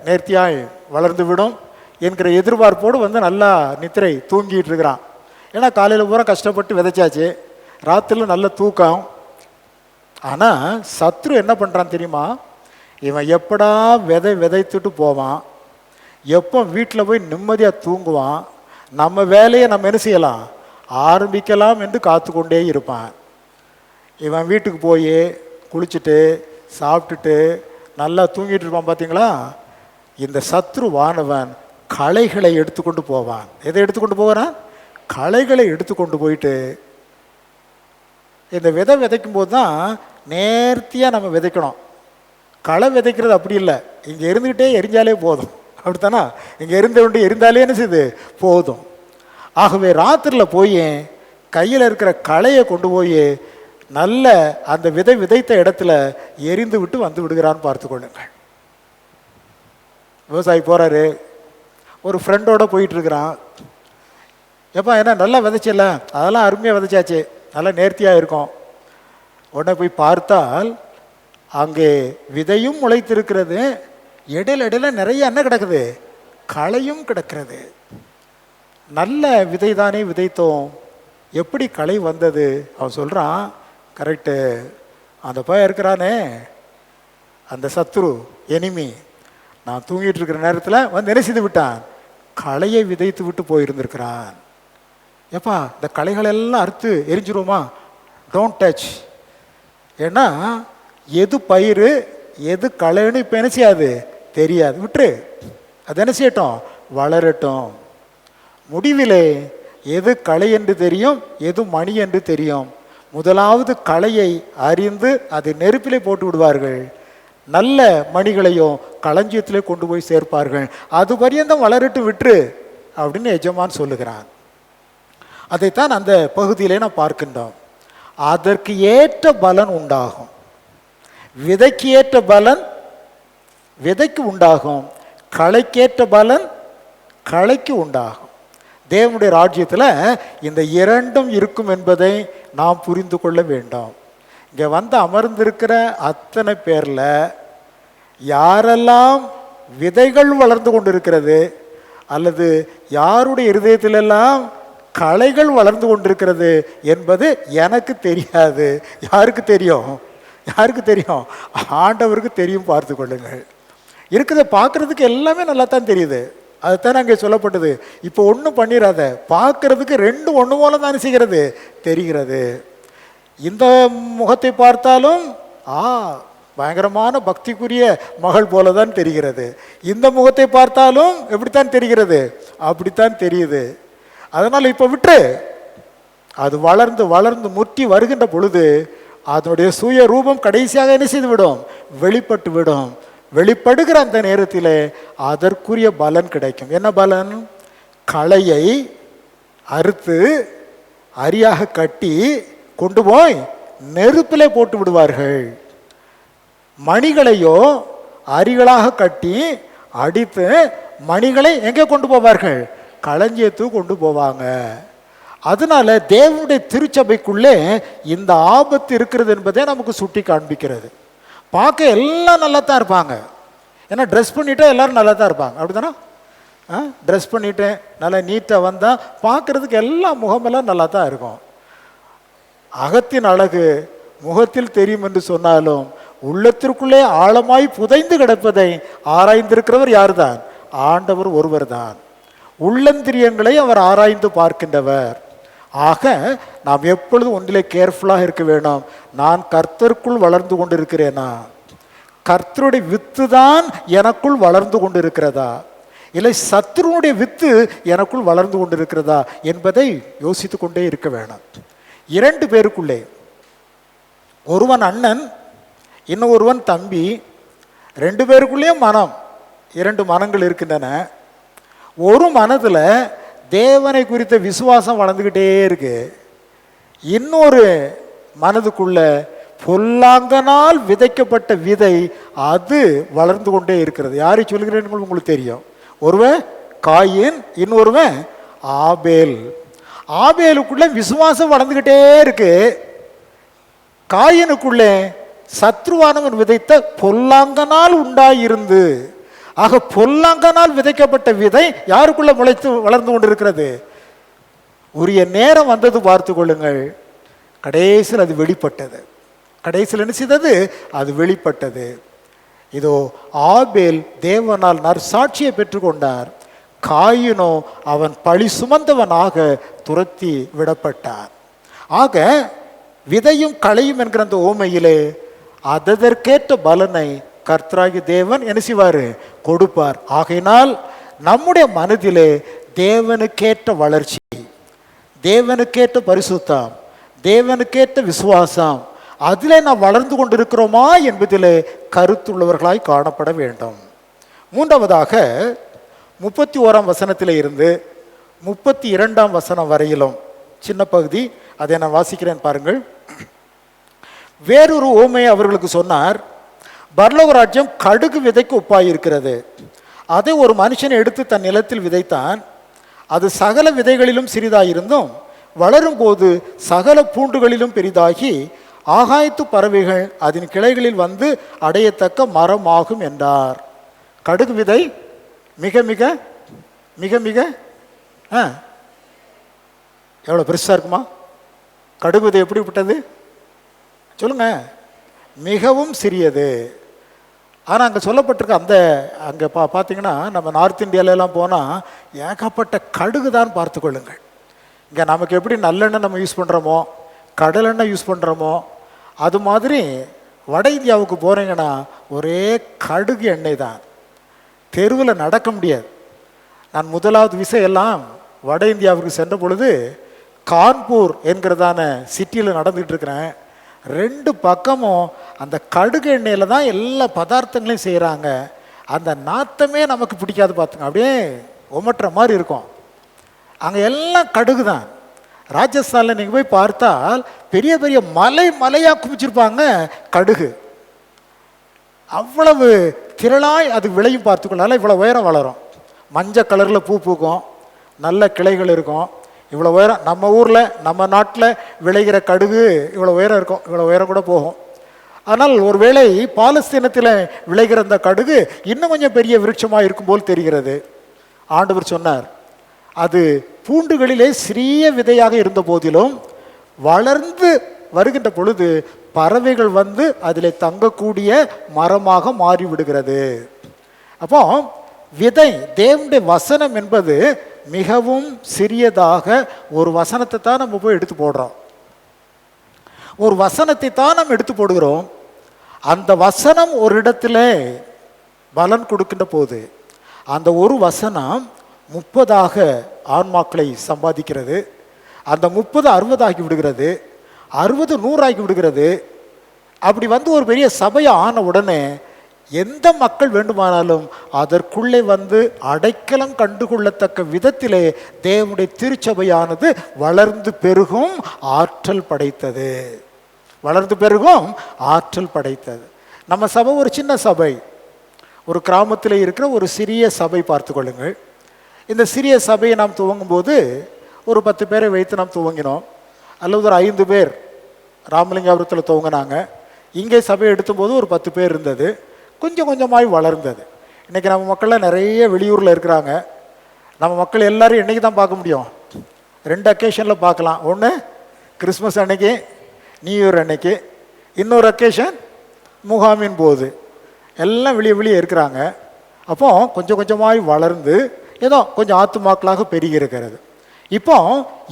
நேர்த்தியாய் வளர்ந்து விடும் என்கிற எதிர்பார்ப்போடு வந்து நல்லா நித்திரை தூங்கிட்டு இருக்கிறான். ஏன்னா காலையில் பூரா கஷ்டப்பட்டு விதைச்சாச்சு, ராத்திரில நல்ல தூக்கம். ஆனால் சத்ரு என்ன பண்ணுறான் தெரியுமா? இவன் எப்படா விதைத்துட்டு போவான், எப்போ வீட்டில் போய் நிம்மதியாக தூங்குவான், நம்ம வேலையை நம்ம என்ன செய்யலாம், ஆரம்பிக்கலாம் என்று காத்து கொண்டே இருப்பான். இவன் வீட்டுக்கு போய் குளிச்சுட்டு சாப்பிட்டுட்டு நல்லா தூங்கிட்டு இருப்பான். பார்த்தீங்களா? இந்த சத்ருவானவன் களைகளை எடுத்துக்கொண்டு போவான். எதை எடுத்துக்கொண்டு போவான்? களைகளை எடுத்துக்கொண்டு போயிட்டு இந்த விதைக்கும் போது தான் நேர்த்தியாக நம்ம விதைக்கணும். களை விதைக்கிறது அப்படி இல்லை, இங்கே இருந்துக்கிட்டே எரிஞ்சாலே போதும், அப்படித்தானா? இங்கே இருந்தாலே என்ன செய்யுது, போதும். ஆகவே ராத்திரியில் போய் கையில் இருக்கிற களையை கொண்டு போய் நல்ல அந்த விதைத்த இடத்துல எரிந்து விட்டு வந்து விடுகிறான்னு பார்த்து கொள்ளுங்கள். விவசாயி போகிறாரு, ஒரு ஃப்ரெண்டோடு போயிட்டுருக்கிறான். எப்பா என்ன நல்லா விதைச்சல, அதெல்லாம் அருமையாக விதைச்சாச்சு, நல்லா நேர்த்தியாக இருக்கும். உடனே போய் பார்த்தால் அங்கே விதையும் முளைத்திருக்கிறது, இடையில இடையில நிறைய என்ன கிடக்குது, களையும் கிடக்கிறது. நல்ல விதை தானே விதைத்தோம், எப்படி களை வந்தது? அவன் சொல்கிறான், கரெக்டு, அந்த பையன் இருக்கிறானே அந்த சத்ரு எனிமி, நான் தூங்கிட்டு இருக்கிற நேரத்தில் வந்து என்ன செய்து விட்டான், களையை விதைத்து விட்டு போயிருந்திருக்கிறான். எப்பா இந்த களைகளெல்லாம் அறுத்து எரிஞ்சிருவோமா? Don't touch. ஏன்னா எது பயிர் எது களைன்னு இப்போ என்ன செய்யாது, தெரியாது, விட்டுரு, அது என்ன செய்யட்டும், வளரட்டும். முடிவிலே எது களை என்று தெரியும், எது மணி என்று தெரியும். முதலாவது களையை அறிந்து அது நெருப்பிலே போட்டு விடுவார்கள், நல்ல மணிகளையும் களஞ்சியத்திலே கொண்டு போய் சேர்ப்பார்கள். அது பரியந்தம் வளரட்டு, விட்டுரு அப்படின்னு எஜமான் சொல்லுகிறான். அதைத்தான் அந்த பகுதியிலே நான் பார்க்கின்றோம். அதற்கு ஏற்ற பலன் உண்டாகும். விதைக்கு ஏற்ற பலன் விதைக்கு உண்டாகும், களைக்கேற்ற பலன் களைக்கு உண்டாகும். தேவனுடைய ராஜ்யத்தில் இந்த இரண்டும் இருக்கும் என்பதை நாம் புரிந்து கொள்ள வேண்டும். இங்கே வந்து அமர்ந்திருக்கிற அத்தனை பேரில் யாரெல்லாம் விதைகள் வளர்ந்து கொண்டிருக்கிறது அல்லது யாருடைய இருதயத்திலெல்லாம் களைகள் வளர்ந்து கொண்டிருக்கிறது என்பது எனக்கு தெரியாது. யாருக்கு தெரியும்? யாருக்கு தெரியும்? ஆண்டவருக்கு தெரியும். பார்த்து கொள்ளுங்கள். இருக்கிறத பார்க்கறதுக்கு எல்லாமே நல்லா தான் தெரியுது, அதுதான் அங்கே சொல்லப்பட்டது. இப்போ ஒன்றும் பண்ணிடாத, பார்க்கறதுக்கு ரெண்டு ஒன்று போல தான் செய்கிறது, தெரிகிறது. இந்த முகத்தை பார்த்தாலும் பயங்கரமான பக்திக்குரிய மகள் போல தான் தெரிகிறது, இந்த முகத்தை பார்த்தாலும் எப்படித்தான் தெரிகிறது, அப்படித்தான் தெரியுது. அதனால் இப்போ விட்டு அது வளர்ந்து வளர்ந்து முற்றி வருகின்ற பொழுது அதனுடைய சுய ரூபம் கடைசியாக என்ன செய்து விடும், வெளிப்பட்டு விடும். வெளிப்படுகிற அந்த நேரத்தில் அதற்குரிய பலன் கிடைக்கும். என்ன பலன்? களையை அறுத்து அரியாக கட்டி கொண்டு போய் நெருப்பிலே போட்டு விடுவார்கள். மணிகளையோ அரிகளாக கட்டி அடித்து மணிகளை எங்கே கொண்டு போவார்கள்? களஞ்சியத்துக்கு கொண்டு போவாங்க. அதனால தேவனுடைய திருச்சபைக்குள்ளே இந்த ஆபத்து இருக்கிறது என்பதை நமக்கு சுட்டி காண்பிக்கிறது. பார்க்க எல்லாம் நல்லா தான் இருப்பாங்க, ஏன்னா ட்ரெஸ் பண்ணிட்டா எல்லாரும் நல்லா தான் இருப்பாங்க, அப்படித்தானே? ட்ரெஸ் பண்ணிட்டு நல்லா நீட்டாக வந்தால் பார்க்கறதுக்கு எல்லா முகமெல்லாம் நல்லா தான் இருக்கும். அகத்தின் அழகு முகத்தில் தெரியும் என்று சொன்னாலும் உள்ளத்திற்குள்ளே ஆழமாய் புதைந்து கிடப்பதை ஆராய்ந்திருக்கிறவர் யார் தான்? ஆண்டவர் ஒருவர் தான். உள்ளந்திரியங்களை அவர் ஆராய்ந்து பார்க்கின்றவர். ஆக நாம் எப்பொழுதும் ஒன்றிலே கேர்ஃபுல்லாக இருக்க வேணும். நான் கர்த்தருக்குள் வளர்ந்து கொண்டு இருக்கிறேனா, கர்த்தருடைய வித்து தான் எனக்குள் வளர்ந்து கொண்டு இருக்கிறதா, இல்லை சத்துருடைய வித்து எனக்குள் வளர்ந்து கொண்டு இருக்கிறதா என்பதை யோசித்து கொண்டே இருக்க வேணும். இரண்டு பேருக்குள்ளே, ஒருவன் அண்ணன் இன்னொருவன் தம்பி, ரெண்டு பேருக்குள்ளேயும் மனம், இரண்டு மனங்கள் இருக்கின்றன. ஒரு மனதில் தேவனை குறித்த விசுவாசம் வளர்ந்துக்கிட்டே இருக்கு, இன்னொரு மனதுக்குள்ள பொல்லாங்கனால் விதைக்கப்பட்ட விதை அது வளர்ந்து கொண்டே இருக்கிறது. யாரை சொல்கிறேன்னு உங்களுக்கு தெரியும். ஒருவன் காயின், இன்னொருவன் ஆபேல். ஆபேலுக்குள்ள விசுவாசம் வளர்ந்துக்கிட்டே இருக்கு, காயினுக்குள்ளே சத்ருவானவன் விதைத்த பொல்லாங்கனால் உண்டாயிருந்து. ஆக பொல்லாங்கனால் விதைக்கப்பட்ட விதை யாருக்குள்ள முளைத்து வளர்ந்து கொண்டிருக்கிறது? உரிய நேரம் வந்தது, பார்த்து கொள்ளுங்கள். கடைசியில் அது வெளிப்பட்டது. கடைசியில் என்ன செய்தது? அது வெளிப்பட்டது. இதோ ஆபேல் தேவனால் நற்சாட்சியை பெற்றுக்கொண்டார், காயினோ அவன் பழி சுமந்தவனாக துரத்தி விடப்பட்டார். ஆக விதையும் களையும் என்கிற அந்த ஓமையிலே அதற்கேற்ற பலனை கர்த்தராகி தேவன் என்ன செய்வார்? கொடுப்பார். ஆகையினால் நம்முடைய மனதிலே தேவனுக்கேற்ற வளர்ச்சி, தேவனுக்கேற்ற பரிசுத்தம், தேவனுக்கேற்ற விசுவாசம், அதிலே நாம் வளர்ந்து கொண்டிருக்கிறோமா என்பதிலே கருத்துள்ளவர்களாய் காணப்பட வேண்டும். மூன்றாவதாக 31ஆம் வசனத்திலே இருந்து 32ஆம் வசனம் வரையிலும் சின்ன பகுதி, அதை நான் வாசிக்கிறேன் பாருங்கள். வேறொரு ஓமையை அவர்களுக்கு சொன்னார். பரலோக ராஜ்யம் கடுகு விதைக்கு ஒப்பாயிருக்கிறது. அதை ஒரு மனுஷன் எடுத்து தன் நிலத்தில் விதைத்தான். அது சகல விதைகளிலும் சிறிதாயிருந்தும் வளரும் போது சகல பூண்டுகளிலும் பெரிதாகி ஆகாயத்து பறவைகள் அதன் கிளைகளில் வந்து அடையத்தக்க மரமாகும் என்றார். கடுகு விதை மிக மிக மிக மிக எவ்வளோ பெருசாக இருக்குமா? கடுகு விதை எப்படிப்பட்டது சொல்லுங்க? மிகவும் சிறியது. ஆனால் அங்கே சொல்லப்பட்டிருக்க அந்த அங்கே பார்த்தீங்கன்னா நம்ம நார்த் இந்தியாவிலலாம் போனால் ஏகப்பட்ட கடுகு தான் பார்த்து கொள்ளுங்கள். இங்கே நமக்கு எப்படி நல்லெண்ணெய் நம்ம யூஸ் பண்ணுறோமோ, கடலெண்ணெய் யூஸ் பண்ணுறோமோ, அது மாதிரி வட இந்தியாவுக்கு போகிறீங்கன்னா ஒரே கடுகு எண்ணெய் தான். தெருவில் நடக்க முடியாது. நான் முதலாவது விசையெல்லாம் வட இந்தியாவுக்கு சென்ற பொழுது கான்பூர் என்கிறதான சிட்டியில் நடந்துகிட்டு இருக்கிறேன். 2 பக்கமும் அந்த கடுகு எண்ணெயில் தான் எல்லா பதார்த்தங்களையும் செய்கிறாங்க. அந்த நாத்தமே நமக்கு பிடிக்காது பார்த்துங்க, அப்படியே உமட்டுற மாதிரி இருக்கும். அங்கே எல்லாம் கடுகு தான். ராஜஸ்தானில் நீங்கள் போய் பார்த்தால் பெரிய பெரிய மலையாக குமிச்சிருப்பாங்க கடுகு. அவ்வளவு திரளாய் அது விளையும் பார்த்துக்கொள்ளால இவ்வளோ உயரம் வளரும். மஞ்சள் கலரில் பூ பூக்கும், நல்ல கிளைகள் இருக்கும். இவ்வளோ உயரம் நம்ம ஊரில் நம்ம நாட்டில் விளைகிற கடுகு இவ்வளோ உயரம் இருக்கும், இவ்வளோ உயரம் கூட போகும். ஆனால் ஒருவேளை பாலஸ்தீனத்தில் விளைகிற அந்த கடுகு இன்னும் கொஞ்சம் பெரிய விருட்சமாக இருக்கும் போல் தெரிகிறது. ஆண்டவர் சொன்னார், அது பூண்டுகளிலே சிறிய விதையாக இருந்த போதிலும் வளர்ந்து வருகின்ற பொழுது பறவைகள் வந்து அதில் தங்கக்கூடிய மரமாக மாறிவிடுகிறது. அப்போ விதை, தேவனுடைய வசனம் என்பது மிகவும் சிறியதாக ஒரு வசனத்தை தான் நம்ம போய் எடுத்து போடுறோம். ஒரு வசனத்தை தான் நம்ம எடுத்து போடுகிறோம். அந்த வசனம் ஒரு இடத்துல பலன் கொடுக்கின்ற போது அந்த ஒரு வசனம் 30 ஆன்மாக்களை சம்பாதிக்கிறது. அந்த 30 60 ஆகி விடுகிறது, 60 100 ஆகி விடுகிறது. அப்படி வந்து ஒரு பெரிய சபையை ஆன உடனே எந்த மக்கள் வேண்டுமானாலும் அதற்குள்ளே வந்து அடைக்கலம் கண்டுகொள்ளத்தக்க விதத்திலே தேவனுடைய திருச்சபையானது வளர்ந்து பெருகும் ஆற்றல் படைத்தது. வளர்ந்து பெருகும் ஆற்றல் படைத்தது. நம்ம சபை ஒரு சின்ன சபை, ஒரு கிராமத்தில் இருக்கிற ஒரு சிறிய சபை பார்த்து கொள்ளுங்கள். இந்த சிறிய சபையை நாம் துவங்கும் போது ஒரு 10 பேரை வைத்து நாம் துவங்கினோம், அல்லது ஒரு 5 பேர் ராமலிங்காபுரத்தில் துவங்கினாங்க. இங்கே சபையை எடுத்தும்போது ஒரு 10 பேர் இருந்தது. கொஞ்சம் கொஞ்சமாய் வளர்ந்தது. இன்றைக்கி நம்ம மக்கள்லாம் நிறைய வெளியூரில் இருக்கிறாங்க. நம்ம மக்கள் எல்லாரும் இன்றைக்கி தான் பார்க்க முடியும், 2 அக்கேஷனில் பார்க்கலாம். ஒன்று கிறிஸ்மஸ் அன்னைக்கு, நியூ இயர் அன்னைக்கு, இன்னொரு அக்கேஷன் முகாமின் போது. எல்லாம் வெளியே இருக்கிறாங்க. அப்போ கொஞ்சம் கொஞ்சமாய் வளர்ந்து ஏதோ கொஞ்சம் ஆத்துமாக்களாக பெருகி இருக்கிறது. இப்போ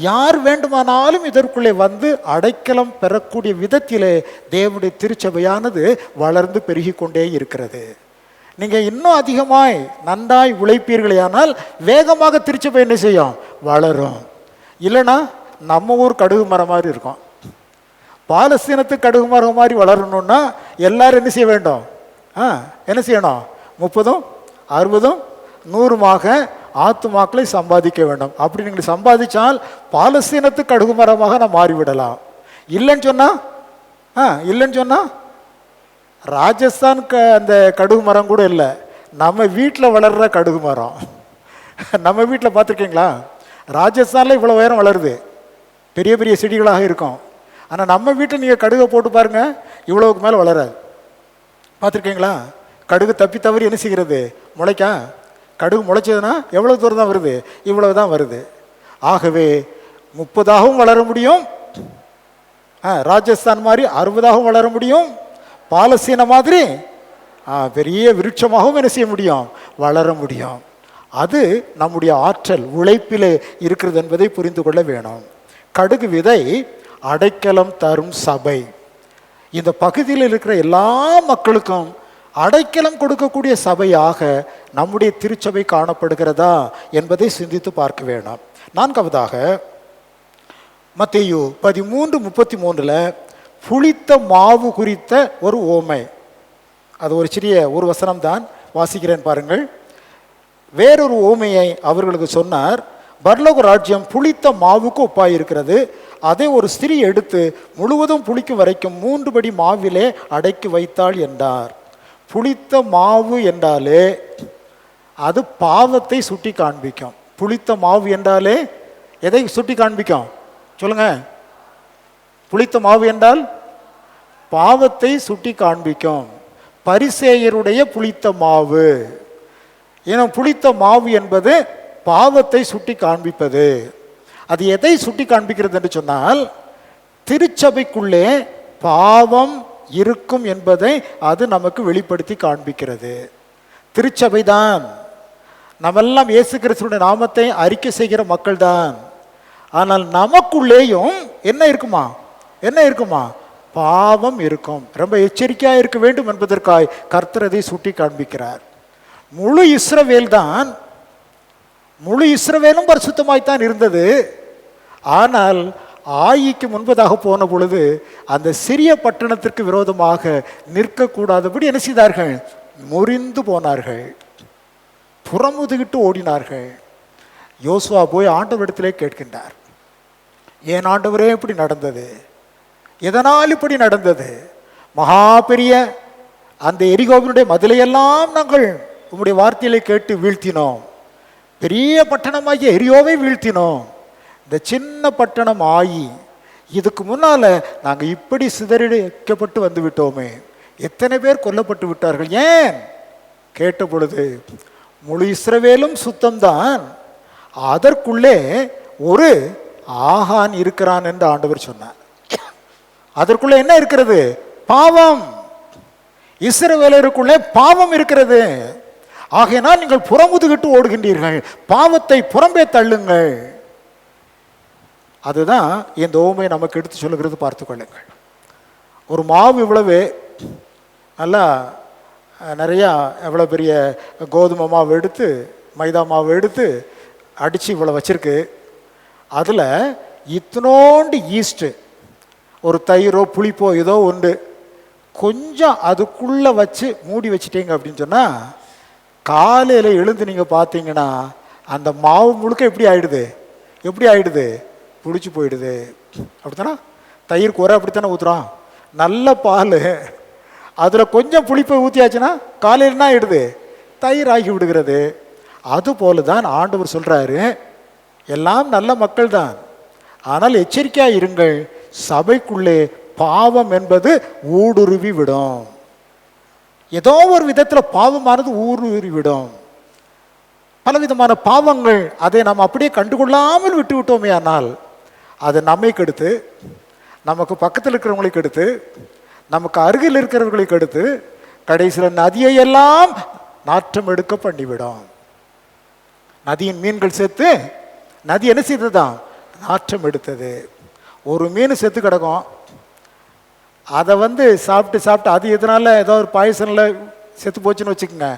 யார் வேண்டுமானாலும் இதற்குள்ளே வந்து அடைக்கலம் பெறக்கூடிய விதத்திலே தேவனுடைய திருச்சபையானது வளர்ந்து பெருகி கொண்டே இருக்கிறது. நீங்கள் இன்னும் அதிகமாய் நன்றாய் உழைப்பீர்களேயானால் வேகமாக திருச்சபை என்ன செய்யும்? வளரும். இல்லைன்னா நம்ம ஊர் கடுகு மரம் மாதிரி இருக்கும். பாலஸ்தீனத்துக்கு கடுகு மரம் மாதிரி வளரணும்னா எல்லாரும் என்ன செய்ய வேண்டும்? என்ன செய்யணும்? 30 60 100 ஆத்துமாக்களை சம்பாதிக்க வேண்டும். அப்படி நீங்கள் சம்பாதிச்சால் பாலஸ்தீனத்துக்கு கடுகு மரமாக நான் மாறிவிடலாம். இல்லைன்னு சொன்னால் ராஜஸ்தான் அந்த கடுகு மரம் கூட இல்லை, நம்ம வீட்டில் வளர்கிற கடுகு மரம். நம்ம வீட்டில் பார்த்துருக்கீங்களா? ராஜஸ்தானில் இவ்வளோ உயரம் வளருது, பெரிய பெரிய செடிகளாக இருக்கும். ஆனால் நம்ம வீட்டில் நீங்கள் கடுகை போட்டு பாருங்கள், இவ்வளவுக்கு மேலே வளராது. பார்த்துருக்கீங்களா? கடுகு தப்பி தவறி என்ன செய்கிறது? முளைக்கா? கடுகு முளைச்சதுன்னா எவ்வளோ தூரம் தான் வருது? இவ்வளவு தான் வருது. ஆகவே 30 வளர முடியும், ராஜஸ்தான் மாதிரி 60 வளர முடியும், பாலஸ்தீன மாதிரி பெரிய விருட்சமாகவும் என்ன செய்ய முடியும்? வளர முடியும். அது நம்முடைய ஆற்றல் உழைப்பிலே இருக்கிறது என்பதை புரிந்து கொள்ள வேணும். கடுகு விதை அடைக்கலம் தரும் சபை. இந்த பகுதியில் இருக்கிற எல்லா மக்களுக்கும் அடைக்கலம் கொடுக்கக்கூடிய சபையாக நம்முடைய திருச்சபை காணப்படுகிறதா என்பதை சிந்தித்து பார்க்க வேணும். 4வதாக மத்தேயு 13:33 புளித்த மாவு குறித்த ஒரு ஓமை. அது ஒரு சிறிய ஒரு வசனம் தான், வாசிக்கிறேன் பாருங்கள். வேறொரு ஓமையை அவர்களுக்கு சொன்னார். பரலோக ராஜ்யம் புளித்த மாவுக்கு ஒப்பாயிருக்கிறது. அதை ஒரு ஸ்திரீ எடுத்து முழுவதும் புளிக்கும் வரைக்கும் 3 படி மாவிலே அடைக்கி வைத்தாள் என்றார். புளித்த மாவு என்றாலே அது பாவத்தை சுட்டி காண்பிக்கும். புளித்த மாவு என்றாலே எதை சுட்டி காண்பிக்கும் சொல்லுங்க? புளித்த மாவு என்றால் பாவத்தை சுட்டி காண்பிக்கும். பரிசேயருடைய புளித்த மாவு, ஏன்னா புளித்த மாவு என்பது பாவத்தை சுட்டி காண்பிப்பது. அது எதை சுட்டி காண்பிக்கிறது என்று சொன்னால், திருச்சபைக்குள்ளே பாவம் இருக்கும் என்பதை அது நமக்கு வெளிப்படுத்தி காண்பிக்கிறது. திருச்சபைதான், நம்மெல்லாம் இயேசு கிறிஸ்துவினுடைய நாமத்தை அறிக்கை செய்கிற மக்கள் தான். ஆனால் நமக்குள்ளேயும் என்ன இருக்குமா? என்ன இருக்குமா? பாவம் இருக்கும். ரொம்ப எச்சரிக்கையாக இருக்க வேண்டும் என்பதற்காய் கர்த்தர் அதை சுட்டி காண்பிக்கிறார். முழு இஸ்ரவேல் தான், முழு இஸ்ரவேலும் பரிசுத்தமாய்த்தான் இருந்தது. ஆனால் ஆயிக்கு முன்பதாக போன பொழுது அந்த சிறிய பட்டணத்திற்கு விரோதமாக நிற்கக்கூடாதபடி என்ன செய்தார்கள்? முறிந்து போனார்கள், புறமுதுகிட்டு ஓடினார்கள். யோசுவா போய் ஆண்டவரிடத்திலே கேட்கின்றார், ஏன் ஆண்டவரே இப்படி நடந்தது? எதனால் இப்படி நடந்தது? மகா பெரிய அந்த எரிகோவினுடைய மதிலையெல்லாம் நாங்கள் உங்களுடைய வார்த்தையிலே கேட்டு வீழ்த்தினோம். பெரிய பட்டணமாகிய எரியோவை வீழ்த்தினோம். இந்த சின்ன பட்டணம் ஆயி இதுக்கு முன்னால நாங்கள் இப்படி சிதறடிக்கப்பட்டு வந்து விட்டோமே, எத்தனை பேர் கொல்லப்பட்டு விட்டார்கள். ஏன் கேட்ட பொழுது, முழு இஸ்ரவேலும் சுத்தம்தான், அதற்குள்ளே ஒரு ஆகான் இருக்கிறான் என்று ஆண்டவர் சொன்னார். அதற்குள்ளே என்ன இருக்கிறது? பாவம். இஸ்ரவேலருக்குள்ளே பாவம் இருக்கிறது. ஆகையினால் நீங்கள் புறமுதுகிட்டு ஓடுகின்றீர்கள், பாவத்தை புறம்பே தள்ளுங்கள். அதுதான் இந்த ஓமை நமக்கு எடுத்து சொல்லுகிறது. பார்த்து கொள்ளுங்கள். ஒரு மாவு இவ்வளவு நல்லா நிறையா எவ்வளோ பெரிய கோதுமை மாவு எடுத்து மைதா மாவு எடுத்து அடித்து இவ்வளோ வச்சிருக்கு. அதில் இத்தனோண்டு ஈஸ்ட்டு, ஒரு தயிரோ புளிப்போ ஏதோ உண்டு, கொஞ்சம் அதுக்குள்ளே வச்சு மூடி வச்சிட்டீங்க அப்படின்னு சொன்னால், காலையில் எழுந்து நீங்கள் பார்த்தீங்கன்னா அந்த மாவு முழுக்க எப்படி ஆகிடுது? எப்படி ஆகிடுது? புளிச்சு போயிடுது. அப்படித்தானா? தயிர் குறை அப்படித்தானே ஊற்றுறோம். நல்ல பால், அதில் கொஞ்சம் புளிப்பை ஊற்றியாச்சுன்னா காலையில் என்ன ஆகிடுது? தயிர் ஆகி விடுகிறது. அதுபோல தான் ஆண்டவர் சொல்கிறாரு, எல்லாம் நல்ல மக்கள் தான், ஆனால் எச்சரிக்கையாக இருங்கள், சபைக்குள்ளே பாவம் என்பது ஊடுருவி விடும். ஏதோ ஒரு விதத்தில் பாவமானது ஊடுருவி விடும். பலவிதமான பாவங்கள், அதை நாம் அப்படியே கண்டுகொள்ளாமல் விட்டு விட்டோமே ஆனால் அது நம்மை கெடுத்து, நமக்கு பக்கத்தில் இருக்கிறவங்களை கெடுத்து, நமக்கு அருகில் இருக்கிறவர்களை கெடுத்து, கடைசியில் நதியையெல்லாம் நாற்றம் எடுக்க பண்ணிவிடும். நதியின் மீன்கள் செத்து நதி என்ன செய்ததுதான்? நாற்றம் எடுத்தது. ஒரு மீன் செத்து கிடக்கும், அதை சாப்பிட்டு சாப்பிட்டு அது எதனால ஏதோ ஒரு பாய்சனில் செத்து போச்சுன்னு வச்சுக்கோங்க,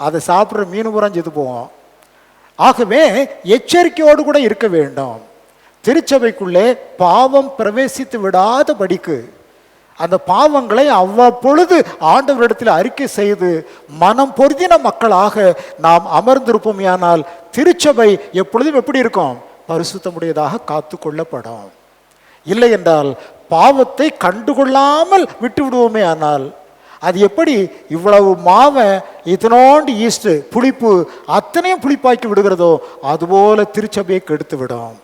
அதை சாப்பிட்ற மீன் பூரா செத்து போவோம். ஆகவே எச்சரிக்கையோடு கூட இருக்க வேண்டும். திருச்சபைக்குள்ளே பாவம் பிரவேசித்து விடாத படிக்கு அந்த பாவங்களை அவ்வப்பொழுது ஆண்டவரிடத்தில் அறிக்கை செய்து மனம் பொருந்தின மக்களாக நாம் அமர்ந்திருப்போமையானால் திருச்சபை எப்பொழுதும் எப்படி இருக்கும்? பரிசுத்தமுடையதாக காத்து கொள்ளப்படும். இல்லை என்றால் பாவத்தை கண்டுகொள்ளாமல் விட்டு விடுவோமே ஆனால் அது எப்படி இவ்வளவு மாவை இத்தனோண்டு ஈஸ்ட் புளிப்பு அத்தனையும் புளிப்பாக்கி விடுகிறதோ அதுபோல திருச்சபையை கெடுத்து விடும்.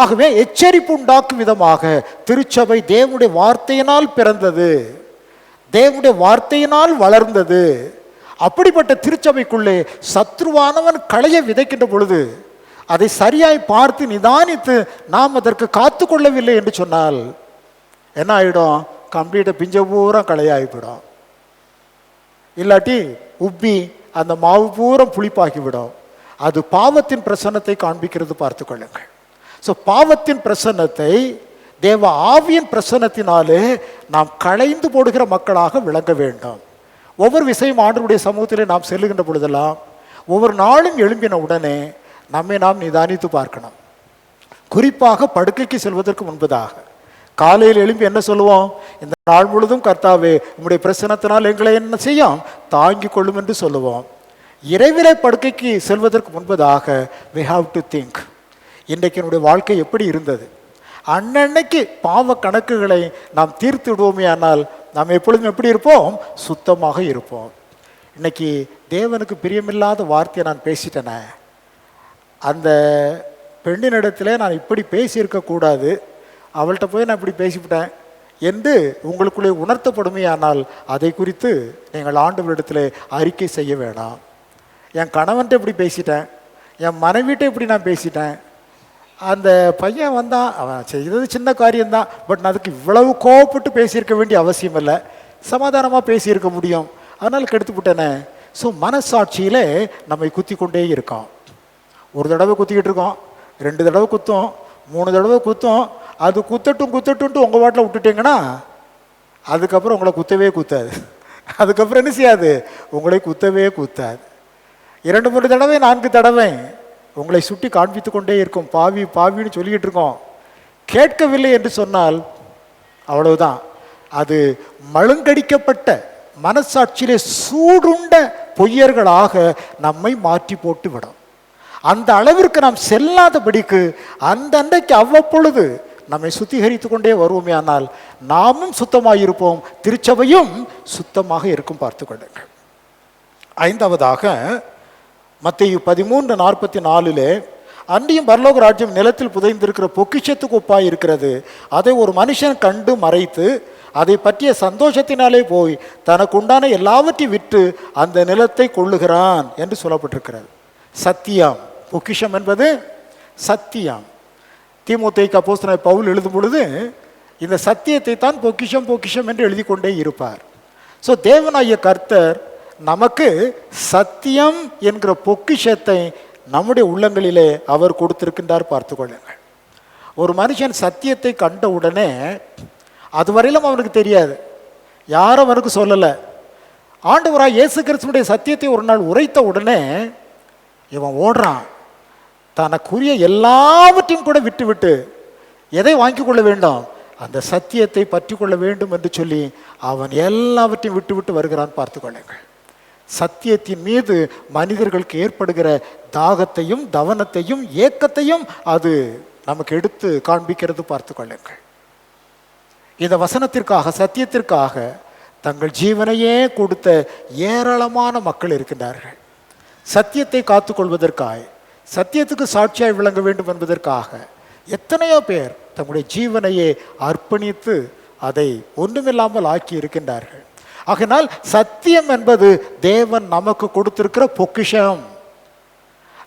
ஆகவே எச்சரிப்பு உண்டாக்கும் விதமாக திருச்சபை தேவனுடைய வார்த்தையினால் பிறந்தது, தேவனுடைய வார்த்தையினால் வளர்ந்தது. அப்படிப்பட்ட திருச்சபைக்குள்ளே சத்ருவானவன் களைய விதைக்கின்ற பொழுது அதை சரியாய் பார்த்து நிதானித்து நாம் அதற்கு காத்து கொள்ளவில்லை என்று சொன்னால் என்ன ஆகிடும்? கம்ப்ளீட்டாக பிஞ்ச பூரா களையாகிவிடும். இல்லாட்டி உப்பி அந்த மாவு பூரம் புளிப்பாகிவிடும். அது பாவத்தின் பிரசன்னத்தை காண்பிக்கிறது. பார்த்து கொள்ளுங்கள். ஸோ பாவத்தின் பிரசன்னத்தை தேவ ஆவியின் பிரசன்னத்தினாலே நாம் களைந்து போடுகிற மக்களாக விளங்க வேண்டும். ஒவ்வொரு விஷயம் ஆண்டவருடைய சமூகத்திலே நாம் செல்லுகின்ற பொழுதெல்லாம் ஒவ்வொரு நாளும் எழும்பின உடனே நம்மை நாம் நிதானித்து பார்க்கணும். குறிப்பாக படுக்கைக்கு செல்வதற்கு முன்பதாக காலையில் எழும்பி என்ன சொல்லுவோம்? இந்த நாள் முழுதும் கர்த்தாவே உம்முடைய பிரசன்னத்தினால் எங்களை என்ன செய்யும்? தாங்கி கொள்ளும் என்று சொல்லுவோம். இறைவிலை படுக்கைக்கு செல்வதற்கு முன்பதாக we have to think, இன்றைக்கு என்னுடைய வாழ்க்கை எப்படி இருந்தது? அன்னன்னைக்கு பாவ கணக்குகளை நாம் தீர்த்து விடுவோமே ஆனால் நாம் எப்பொழுதும் எப்படி இருப்போம்? சுத்தமாக இருப்போம். இன்னைக்கு தேவனுக்கு பிரியமில்லாத வார்த்தையை நான் பேசிட்டேனே, அந்த பெண்ணினிடத்தில் நான் இப்படி பேசியிருக்கக்கூடாது, அவள்கிட்ட போய் நான் இப்படி பேசிவிட்டேன் என்று உங்களுக்குள்ளே உணர்த்தப்படுமையானால் அதை குறித்து நீங்கள் ஆண்டவரிடத்தில் அறிக்கை செய்ய வேண்டாம். என் கணவன்கிட்ட இப்படி பேசிட்டேன், என் மனைவிட்ட இப்படி நான் பேசிட்டேன், அந்த பையன் வந்தான், அவன் செய்தது சின்ன காரியம்தான், பட் நான் அதுக்கு இவ்வளவு கோவப்பட்டு பேசியிருக்க வேண்டிய அவசியம் இல்லை, சமாதானமாக பேசியிருக்க முடியும், அதனால் கெடுத்துவிட்டேனே. ஸோ மனசாட்சியில் நம்மை குத்தி கொண்டே இருக்கோம். ஒரு தடவை குத்திக்கிட்டு இருக்கோம், 2 தடவை குத்தும், 3 தடவை குத்தும். அது குத்தட்டும்ட்டு உங்கள் வாட்டில் விட்டுட்டீங்கன்னா அதுக்கப்புறம் உங்களை குத்தவே குத்தாது. அதுக்கப்புறம் என்ன செய்யாது, உங்களை குத்தவே குத்தாது. 2 3 தடவை 4 தடவை உங்களை சுட்டி காண்பித்து கொண்டே இருக்கும். பாவி பாவின்னு சொல்லிக்கிட்டு இருக்கோம். கேட்கவில்லை என்று சொன்னால் அவ்வளவுதான், அது மழுங்கடிக்கப்பட்ட மனசாட்சியிலே சூடுண்ட பொய்யர்களாக நம்மை மாற்றி போட்டு விடும். அந்த அளவிற்கு நாம் செல்லாதபடிக்கு அந்த அன்றைக்கு அவ்வப்பொழுது நம்மை சுத்திகரித்து கொண்டே வருவோமே, ஆனால் நாமும் சுத்தமாக இருப்போம், திருச்சபையும் சுத்தமாக இருக்கும். பார்த்து கொள்ளுங்கள். 5வதாக மத்தேயு 13:44 அன்றியும் பரலோக ராஜ்யம் நிலத்தில் புதைந்திருக்கிற பொக்கிஷத்துக்கு ஒப்பாய் இருக்கிறது. அதை ஒரு மனுஷன் கண்டு மறைத்து அதை பற்றிய சந்தோஷத்தினாலே போய் தனக்கு உண்டான எல்லாவற்றையும் விற்று அந்த நிலத்தை கொள்ளுகிறான் என்று சொல்லப்பட்டிருக்கிறது. சத்தியம், பொக்கிஷம் என்பது சத்தியம். தீமோத்தேயுக்கு அப்போஸ்தலனாகிய பவுல் எழுதும் பொழுது இந்த சத்தியத்தை தான் பொக்கிஷம் பொக்கிஷம் என்று எழுதி கொண்டே இருப்பார். ஸோ தேவனாகிய கர்த்தர் நமக்கு சத்தியம் என்கிற பொக்கிஷத்தை நம்முடைய உள்ளங்களிலே அவர் கொடுத்திருக்கின்றார். பார்த்து கொள்ளுங்கள். ஒரு மனுஷன் சத்தியத்தை கண்ட உடனே அதுவரையிலும் அவனுக்கு தெரியாது, யாரும் அவனுக்கு சொல்லலை. ஆண்டவராய் இயேசு கிறிஸ்துவுடைய சத்தியத்தை ஒரு நாள் உரைத்த உடனே இவன் ஓடுறான். தனக்குரிய எல்லாவற்றையும் கூட விட்டு விட்டு எதை வாங்கி கொள்ள வேண்டும், அந்த சத்தியத்தை பற்றி கொள்ள வேண்டும் என்று சொல்லி அவன் எல்லாவற்றையும் விட்டு விட்டு வருகிறான். பார்த்து கொள்ளுங்கள். சத்தியத்தின் மீது மனிதர்களுக்கு ஏற்படுகிற தாகத்தையும் தவனத்தையும் ஏக்கத்தையும் அது நமக்கு எடுத்து காண்பிக்கிறது. பார்த்து கொள்ளுங்கள். இந்த வசனத்திற்காக, சத்தியத்திற்காக தங்கள் ஜீவனையே கொடுத்த ஏராளமான மக்கள் இருக்கின்றார்கள். சத்தியத்தை காத்துக்கொள்வதற்காக, சத்தியத்துக்கு சாட்சியாய் விளங்க வேண்டும் என்பதற்காக எத்தனையோ பேர் தங்களுடைய ஜீவனையே அர்ப்பணித்து அதை ஒன்றுமில்லாமல் ஆக்கி இருக்கின்றார்கள். ஆகையினால் சத்தியம் என்பது தேவன் நமக்கு கொடுத்திருக்கிற பொக்கிஷம்.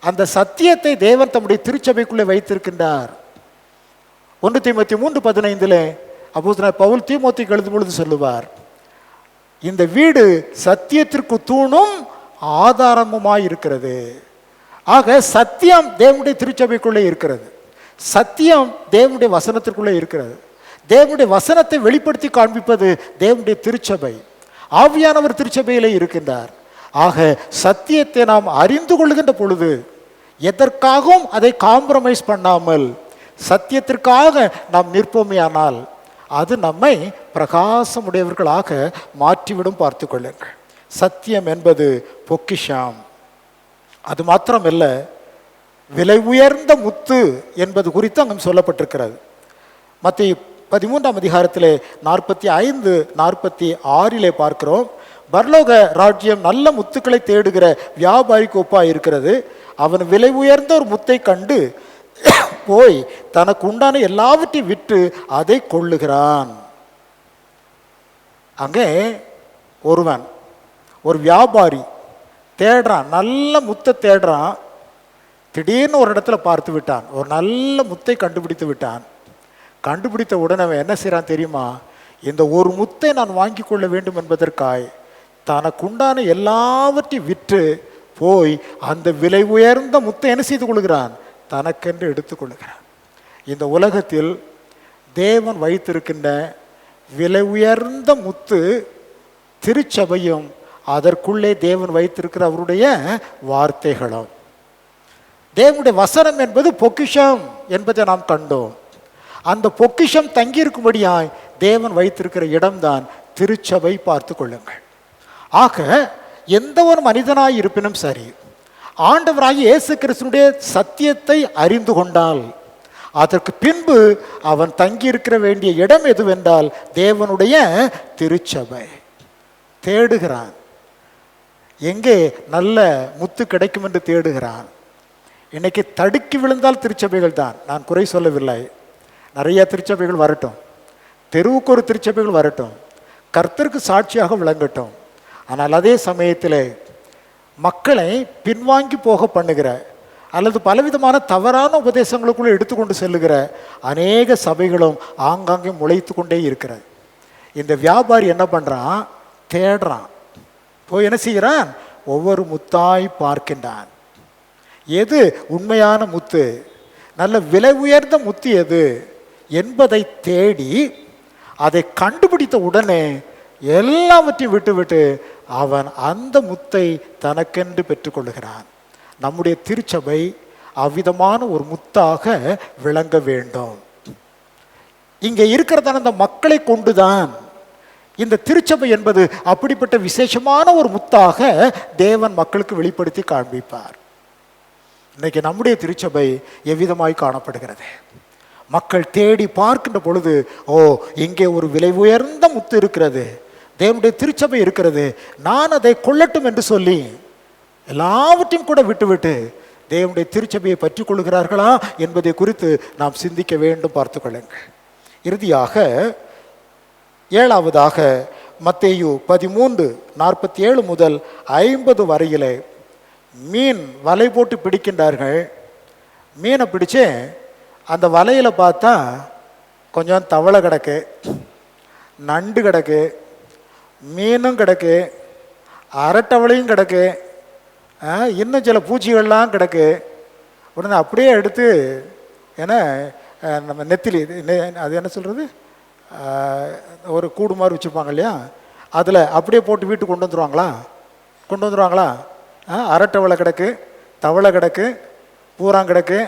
அந்த சத்தியத்தை தேவன் தம்முடைய திருச்சபைக்குள்ளே வைத்திருக்கின்றார். 1 தீமோத்தேயு 3:15 அப்போஸ்தலனாகிய பவுல் தீமோத்தேயுக்கு எழுதும் பொழுது சொல்லுவார், இந்த வீடு சத்தியத்திற்கு தூணும் ஆதாரமுமாய் இருக்கிறது. ஆக சத்தியம் தேவனுடைய திருச்சபைக்குள்ளே இருக்கிறது, சத்தியம் தேவனுடைய வசனத்திற்குள்ளே இருக்கிறது. தேவனுடைய வசனத்தை வெளிப்படுத்தி காண்பிப்பது தேவனுடைய திருச்சபை. ஆவியானவர் திருச்சபையிலே இருக்கின்றார். ஆக சத்தியத்தை நாம் அறிந்து கொள்கின்ற பொழுது எதற்காகவும் அதை காம்ப்ரமைஸ் பண்ணாமல் சத்தியத்திற்காக நாம் நிற்போமேயானால் அது நம்மை பிரகாசமுடையவர்களாக மாற்றிவிடும். பார்த்து கொள்ளுங்கள். சத்தியம் என்பது பொக்கிஷம். அது மாத்திரமல்ல, விலை உயர்ந்த முத்து என்பது குறித்து அங்கு சொல்லப்பட்டிருக்கிறது. மத்தேயு 13ஆம் அதிகாரத்திலே 45, 46 பார்க்கிறோம். பரலோக ராஜ்யம் நல்ல முத்துக்களை தேடுகிற வியாபாரிக்கு ஒப்பாய் இருக்கிறது. அவன் விலை உயர்ந்த ஒரு முத்தை கண்டு போய் தனக்கு உண்டான எல்லாவற்றையும் விற்று அதை கொள்ளுகிறான். அங்கே ஒருவன், ஒரு வியாபாரி தேடுறான், நல்ல முத்தை தேடுறான். திடீர்னு ஒரு இடத்துல பார்த்து விட்டான், ஒரு நல்ல முத்தை கண்டுபிடித்து விட்டான். கண்டுபிடித்த உடனே அவன் என்ன செய்யறான் தெரியுமா, இந்த ஒரு முத்தை நான் வாங்கி கொள்ள வேண்டும் என்பதற்காய் தனக்குண்டான எல்லாவற்றையும் விற்று போய் அந்த விலை உயர்ந்த முத்தை என்ன செய்து கொள்கிறான், தனக்கென்று எடுத்துக்கொள்கிறான். இந்த உலகத்தில் தேவன் வைத்திருக்கின்ற விலை உயர்ந்த முத்து திருச்சபையும் அதற்குள்ளே தேவன் வைத்திருக்கிற அவருடைய வார்த்தைகளும். தேவனுடைய வசனம் என்பது பொக்கிஷம் என்பதை நாம் கண்டோம். அந்த பொக்கிஷம் தங்கியிருக்கும்படியாய் தேவன் வைத்திருக்கிற இடம்தான் திருச்சபை. பார்த்து கொள்ளுங்கள். ஆக எந்த ஒரு மனிதனாய் இருப்பினும் சரி, ஆண்டவராகிய இயேசு கிறிஸ்துவினுடைய சத்தியத்தை அறிந்து கொண்டால் அதற்கு பின்பு அவன் தங்கியிருக்கிற வேண்டிய இடம் எதுவென்றால் தேவனுடைய திருச்சபை. தேடுகிறான், எங்கே நல்ல முத்து கிடைக்கும் என்று தேடுகிறான். இன்னைக்கு தடுக்கி விழுந்தால் திருச்சபைகள் தான், நான் குறை சொல்லவில்லை. நிறைய திருச்சபைகள் வரட்டும், தெருவுக்கு ஒரு திருச்சபைகள் வரட்டும், கர்த்தருக்கு சாட்சியாக விளங்கட்டும். ஆனால் அதே சமயத்தில் மக்களை பின்வாங்கி போக பண்ணுகிற அல்லது பலவிதமான தவறான உபதேசங்களுக்குள்ள எடுத்துக்கொண்டு செல்லுகிற அநேக சபைகளும் ஆங்காங்கே முளைத்து கொண்டே இருக்கிறது. இந்த வியாபாரி என்ன பண்ணுறான்? தேடுறான். போய் என்ன செய்கிறான்? ஒவ்வொரு முத்தாய் பார்க்கின்றான். எது உண்மையான முத்து, நல்ல விலை உயர்ந்த முத்து எது என்பதை தேடி அதை கண்டுபிடித்த உடனே எல்லாவற்றையும் விட்டு அவன் அந்த முத்தை தனக்கென்று பெற்றுக்கொள்ளுகிறான். நம்முடைய திருச்சபை அவ்விதமான ஒரு முத்தாக விளங்க வேண்டும். இங்கே இருக்கிறதான அந்த மக்களை கொண்டுதான் இந்த திருச்சபை என்பது அப்படிப்பட்ட விசேஷமான ஒரு முத்தாக தேவன் மக்களுக்கு வெளிப்படுத்தி காண்பிப்பார். இன்னைக்கு நம்முடைய திருச்சபை எவ்விதமாய் காணப்படுகிறது? மக்கள் தேடி பார்க்கின்ற பொழுது, ஓ, இங்கே ஒரு விலை உயர்ந்த முத்து இருக்கிறது, தேவனுடைய திருச்சபை இருக்கிறது, நான் அதை கொள்ளட்டும் என்று சொல்லி எல்லாவற்றையும் கூட விட்டுவிட்டு தேவனுடைய திருச்சபையை பற்றி கொள்கிறார்களா என்பதை குறித்து நாம் சிந்திக்க வேண்டும். பார்த்து கொள்ளுங்கள். இறுதியாக 7வதாக மத்தேயு 13:47 முதல் 50 வரையிலே மீன் வலை போட்டு பிடிக்கின்றார்கள். மீனை பிடிச்சு அந்த வலையில் பார்த்தா கொஞ்சம் தவளை கிடக்கு, நண்டு கிடக்கு, மீனும் கிடக்கு, அரட்டவளையும் கிடக்கு, இன்னும் சில பூச்சிகள்லாம் கிடக்கு. உடனே அப்படியே எடுத்து, ஏன்னா நம்ம நெத்திலி, அது என்ன சொல்கிறது, ஒரு கூடு மாதிரி வச்சுருப்பாங்க இல்லையா, அதில் அப்படியே போட்டு வீட்டுக்கு கொண்டு வந்துடுவாங்களா? அரட்டவளை கிடக்கு, தவளை கிடக்கு, பூரான் கிடக்கு,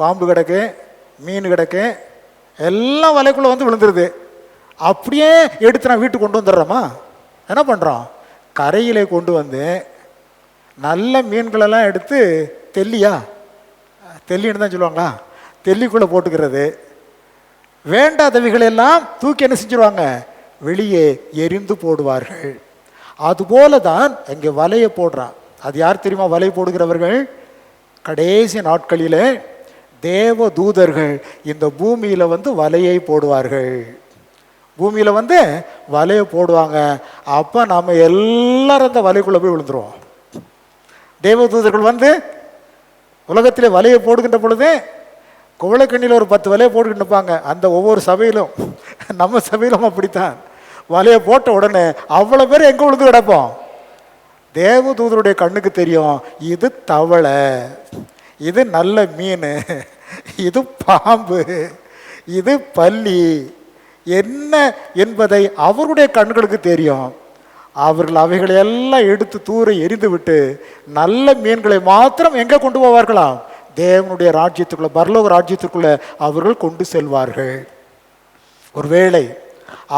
பாம்பு கிடக்கு, மீன் கிடக்கு, எல்லாம் வலைக்குள்ளே வந்து விழுந்துருது. அப்படியே எடுத்து நான் வீட்டுக்கு கொண்டு வந்துடுறோமா? என்ன பண்ணுறோம்? கரையிலே கொண்டு வந்து நல்ல மீன்களெல்லாம் எடுத்து தெல்லின்னு தான் சொல்லுவாங்களா, தெல்லிக்குள்ளே போட்டுக்கிறது. வேண்டாதவைகளெல்லாம் தூக்கி என்ன செஞ்சிருவாங்க? வெளியே எரிந்து போடுவார்கள். அதுபோல தான் இங்கே வலையை போடுறான். அது யார் தெரியுமா? வலை போடுகிறவர்கள் கடைசி நாட்களிலே தேவ தூதர்கள் இந்த பூமியில் வந்து வலையை போடுவார்கள். பூமியில் வந்து வலையை போடுவாங்க. அப்போ நாம் எல்லாரும் அந்த வலைக்குள்ளே போய் விழுந்துருவோம். தேவதூதர்கள் வந்து உலகத்திலே வலையை போடுகின்ற பொழுது குவளைக்கண்ணியில் ஒரு 10 வலையை போட்டுக்கிட்டு இருப்பாங்க. அந்த ஒவ்வொரு சபையிலும், நம்ம சபையிலும் அப்படித்தான். வலையை போட்ட உடனே அவ்வளோ பேர் எங்கே விழுந்து கிடப்போம்? தேவதூதருடைய கண்ணுக்கு தெரியும், இது தவளை, இது நல்ல மீன், இது பாம்பு, இது பல்லி என்ன என்பதை அவருடைய கண்களுக்கு தெரியும். அவர்கள் அவைகளை எல்லாம் எடுத்து தூர எரிந்து விட்டு நல்ல மீன்களை மாத்திரம் எங்கே கொண்டு போவார்களாம்? தேவனுடைய ராஜ்யத்துக்குள்ள, பரலோக ராஜ்யத்துக்குள்ள அவர்கள் கொண்டு செல்வார்கள். ஒருவேளை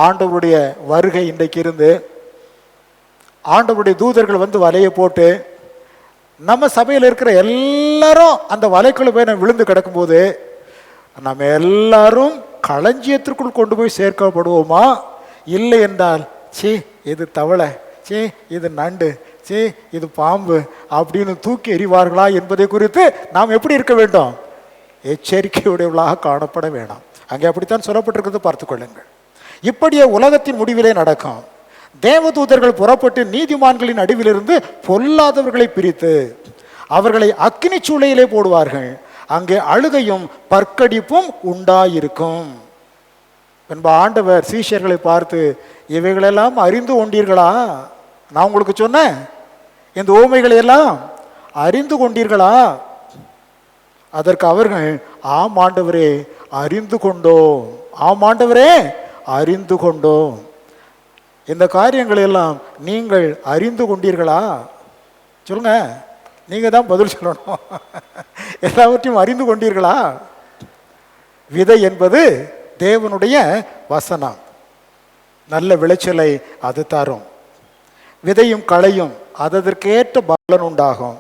ஆண்டவருடைய வருகை இன்றைக்கு இருந்து ஆண்டவருடைய தூதர்கள் வந்து வலையை போட்டு நம்ம சபையில் இருக்கிற எல்லாரும் அந்த வலைக்குள்ள போய் விழுந்து கிடக்கும்போது நம்ம எல்லாரும் களஞ்சியத்திற்குள் கொண்டு போய் சேர்க்கப்படுவோமா? இல்லை என்றால், சீ இது தவளை, சீ இது நண்டு, சீ இது பாம்பு அப்படின்னு தூக்கி எறிவார்களா என்பதை குறித்து நாம் எப்படி இருக்க வேண்டும்? எச்சரிக்கையுடையவர்களாக காணப்பட வேண்டாம். அங்கே அப்படித்தான் சொல்லப்பட்டிருக்கிறது, பார்த்து கொள்ளுங்கள். இப்படியே உலகத்தின் முடிவிலே நடக்கும். தேவதூதர்கள் புறப்பட்டு நீதிமான்களின் நடுவிலிருந்து பொல்லாதவர்களை பிரித்து அவர்களை அக்கினி சூளையிலே போடுவார்கள். அங்கே அழுகையும் பற்கடிப்பும் உண்டாயிருக்கும். என்ப ஆண்டவர் சீஷர்களை பார்த்து, இவைகளெல்லாம் அறிந்து கொண்டீர்களா? நான் உங்களுக்கு சொன்னேன், இந்த ஓமைகளை எல்லாம் அறிந்து கொண்டீர்களா? அதற்கு அவர்கள், ஆம் ஆண்டவரே அறிந்து கொண்டோம், ஆம் ஆண்டவரே அறிந்து கொண்டோம். இந்த காரியங்களை எல்லாம் நீங்கள் அறிந்து கொண்டீர்களா? சொல்லுங்க, நீங்க தான் பதில் சொல்லணும். எல்லாவற்றையும் அறிந்து கொண்டீர்களா? விதை என்பது தேவனுடைய வசனம். நல்ல விளைச்சலை அது தரும். விதையும் களையும் அதற்கேற்ற பலன் உண்டாகும்.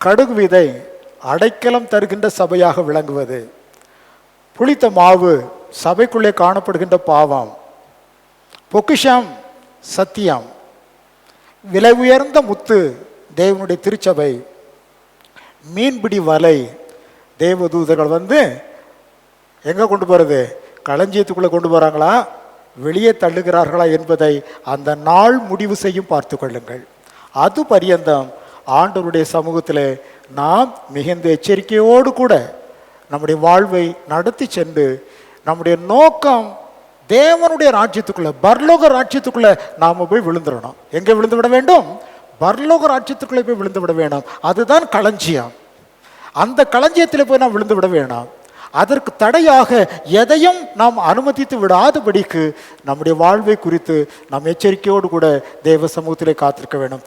கடுகு விதை அடைக்கலம் தருகின்ற சபையாக விளங்குவது. புளித்த மாவு சபைக்குள்ளே காணப்படுகின்ற பாவம். பொக்கிஷம் சத்தியம். விலை உயர்ந்த முத்து தேவனுடைய திருச்சபை. மீன்பிடி வலை தேவதூதர்கள் வந்து எங்கே கொண்டு போகிறது? களஞ்சியத்துக்குள்ளே கொண்டு போகிறாங்களா, வெளியே தள்ளுகிறார்களா என்பதை அந்த நாள் முடிவு செய்யும் பார்த்து கொள்ளுங்கள். அது பரியந்தம் ஆண்டவருடைய சமூகத்தில் நாம் மிகுந்த எச்சரிக்கையோடு கூட நம்முடைய வாழ்வை நடத்தி சென்று நம்முடைய நோக்கம் தேவனுடைய ராஜ்யத்துக்குள்ள, பரலோக ராஜ்யத்துக்குள்ள நாம போய் விழுந்துடணும். எங்கே விழுந்து விட வேண்டும்? பரலோக ராஜ்யத்துக்குள்ளே போய் விழுந்து விட வேணும். அதுதான் களஞ்சியம். அந்த களஞ்சியத்தில் போய் நாம் விழுந்து விட வேணாம். அதற்கு தடையாக எதையும் நாம் அனுமதித்து விடாதபடிக்கு நம்முடைய வாழ்வை குறித்து நாம் எச்சரிக்கையோடு கூட தேவ சமூகத்திலே காத்திருக்க வேண்டும்.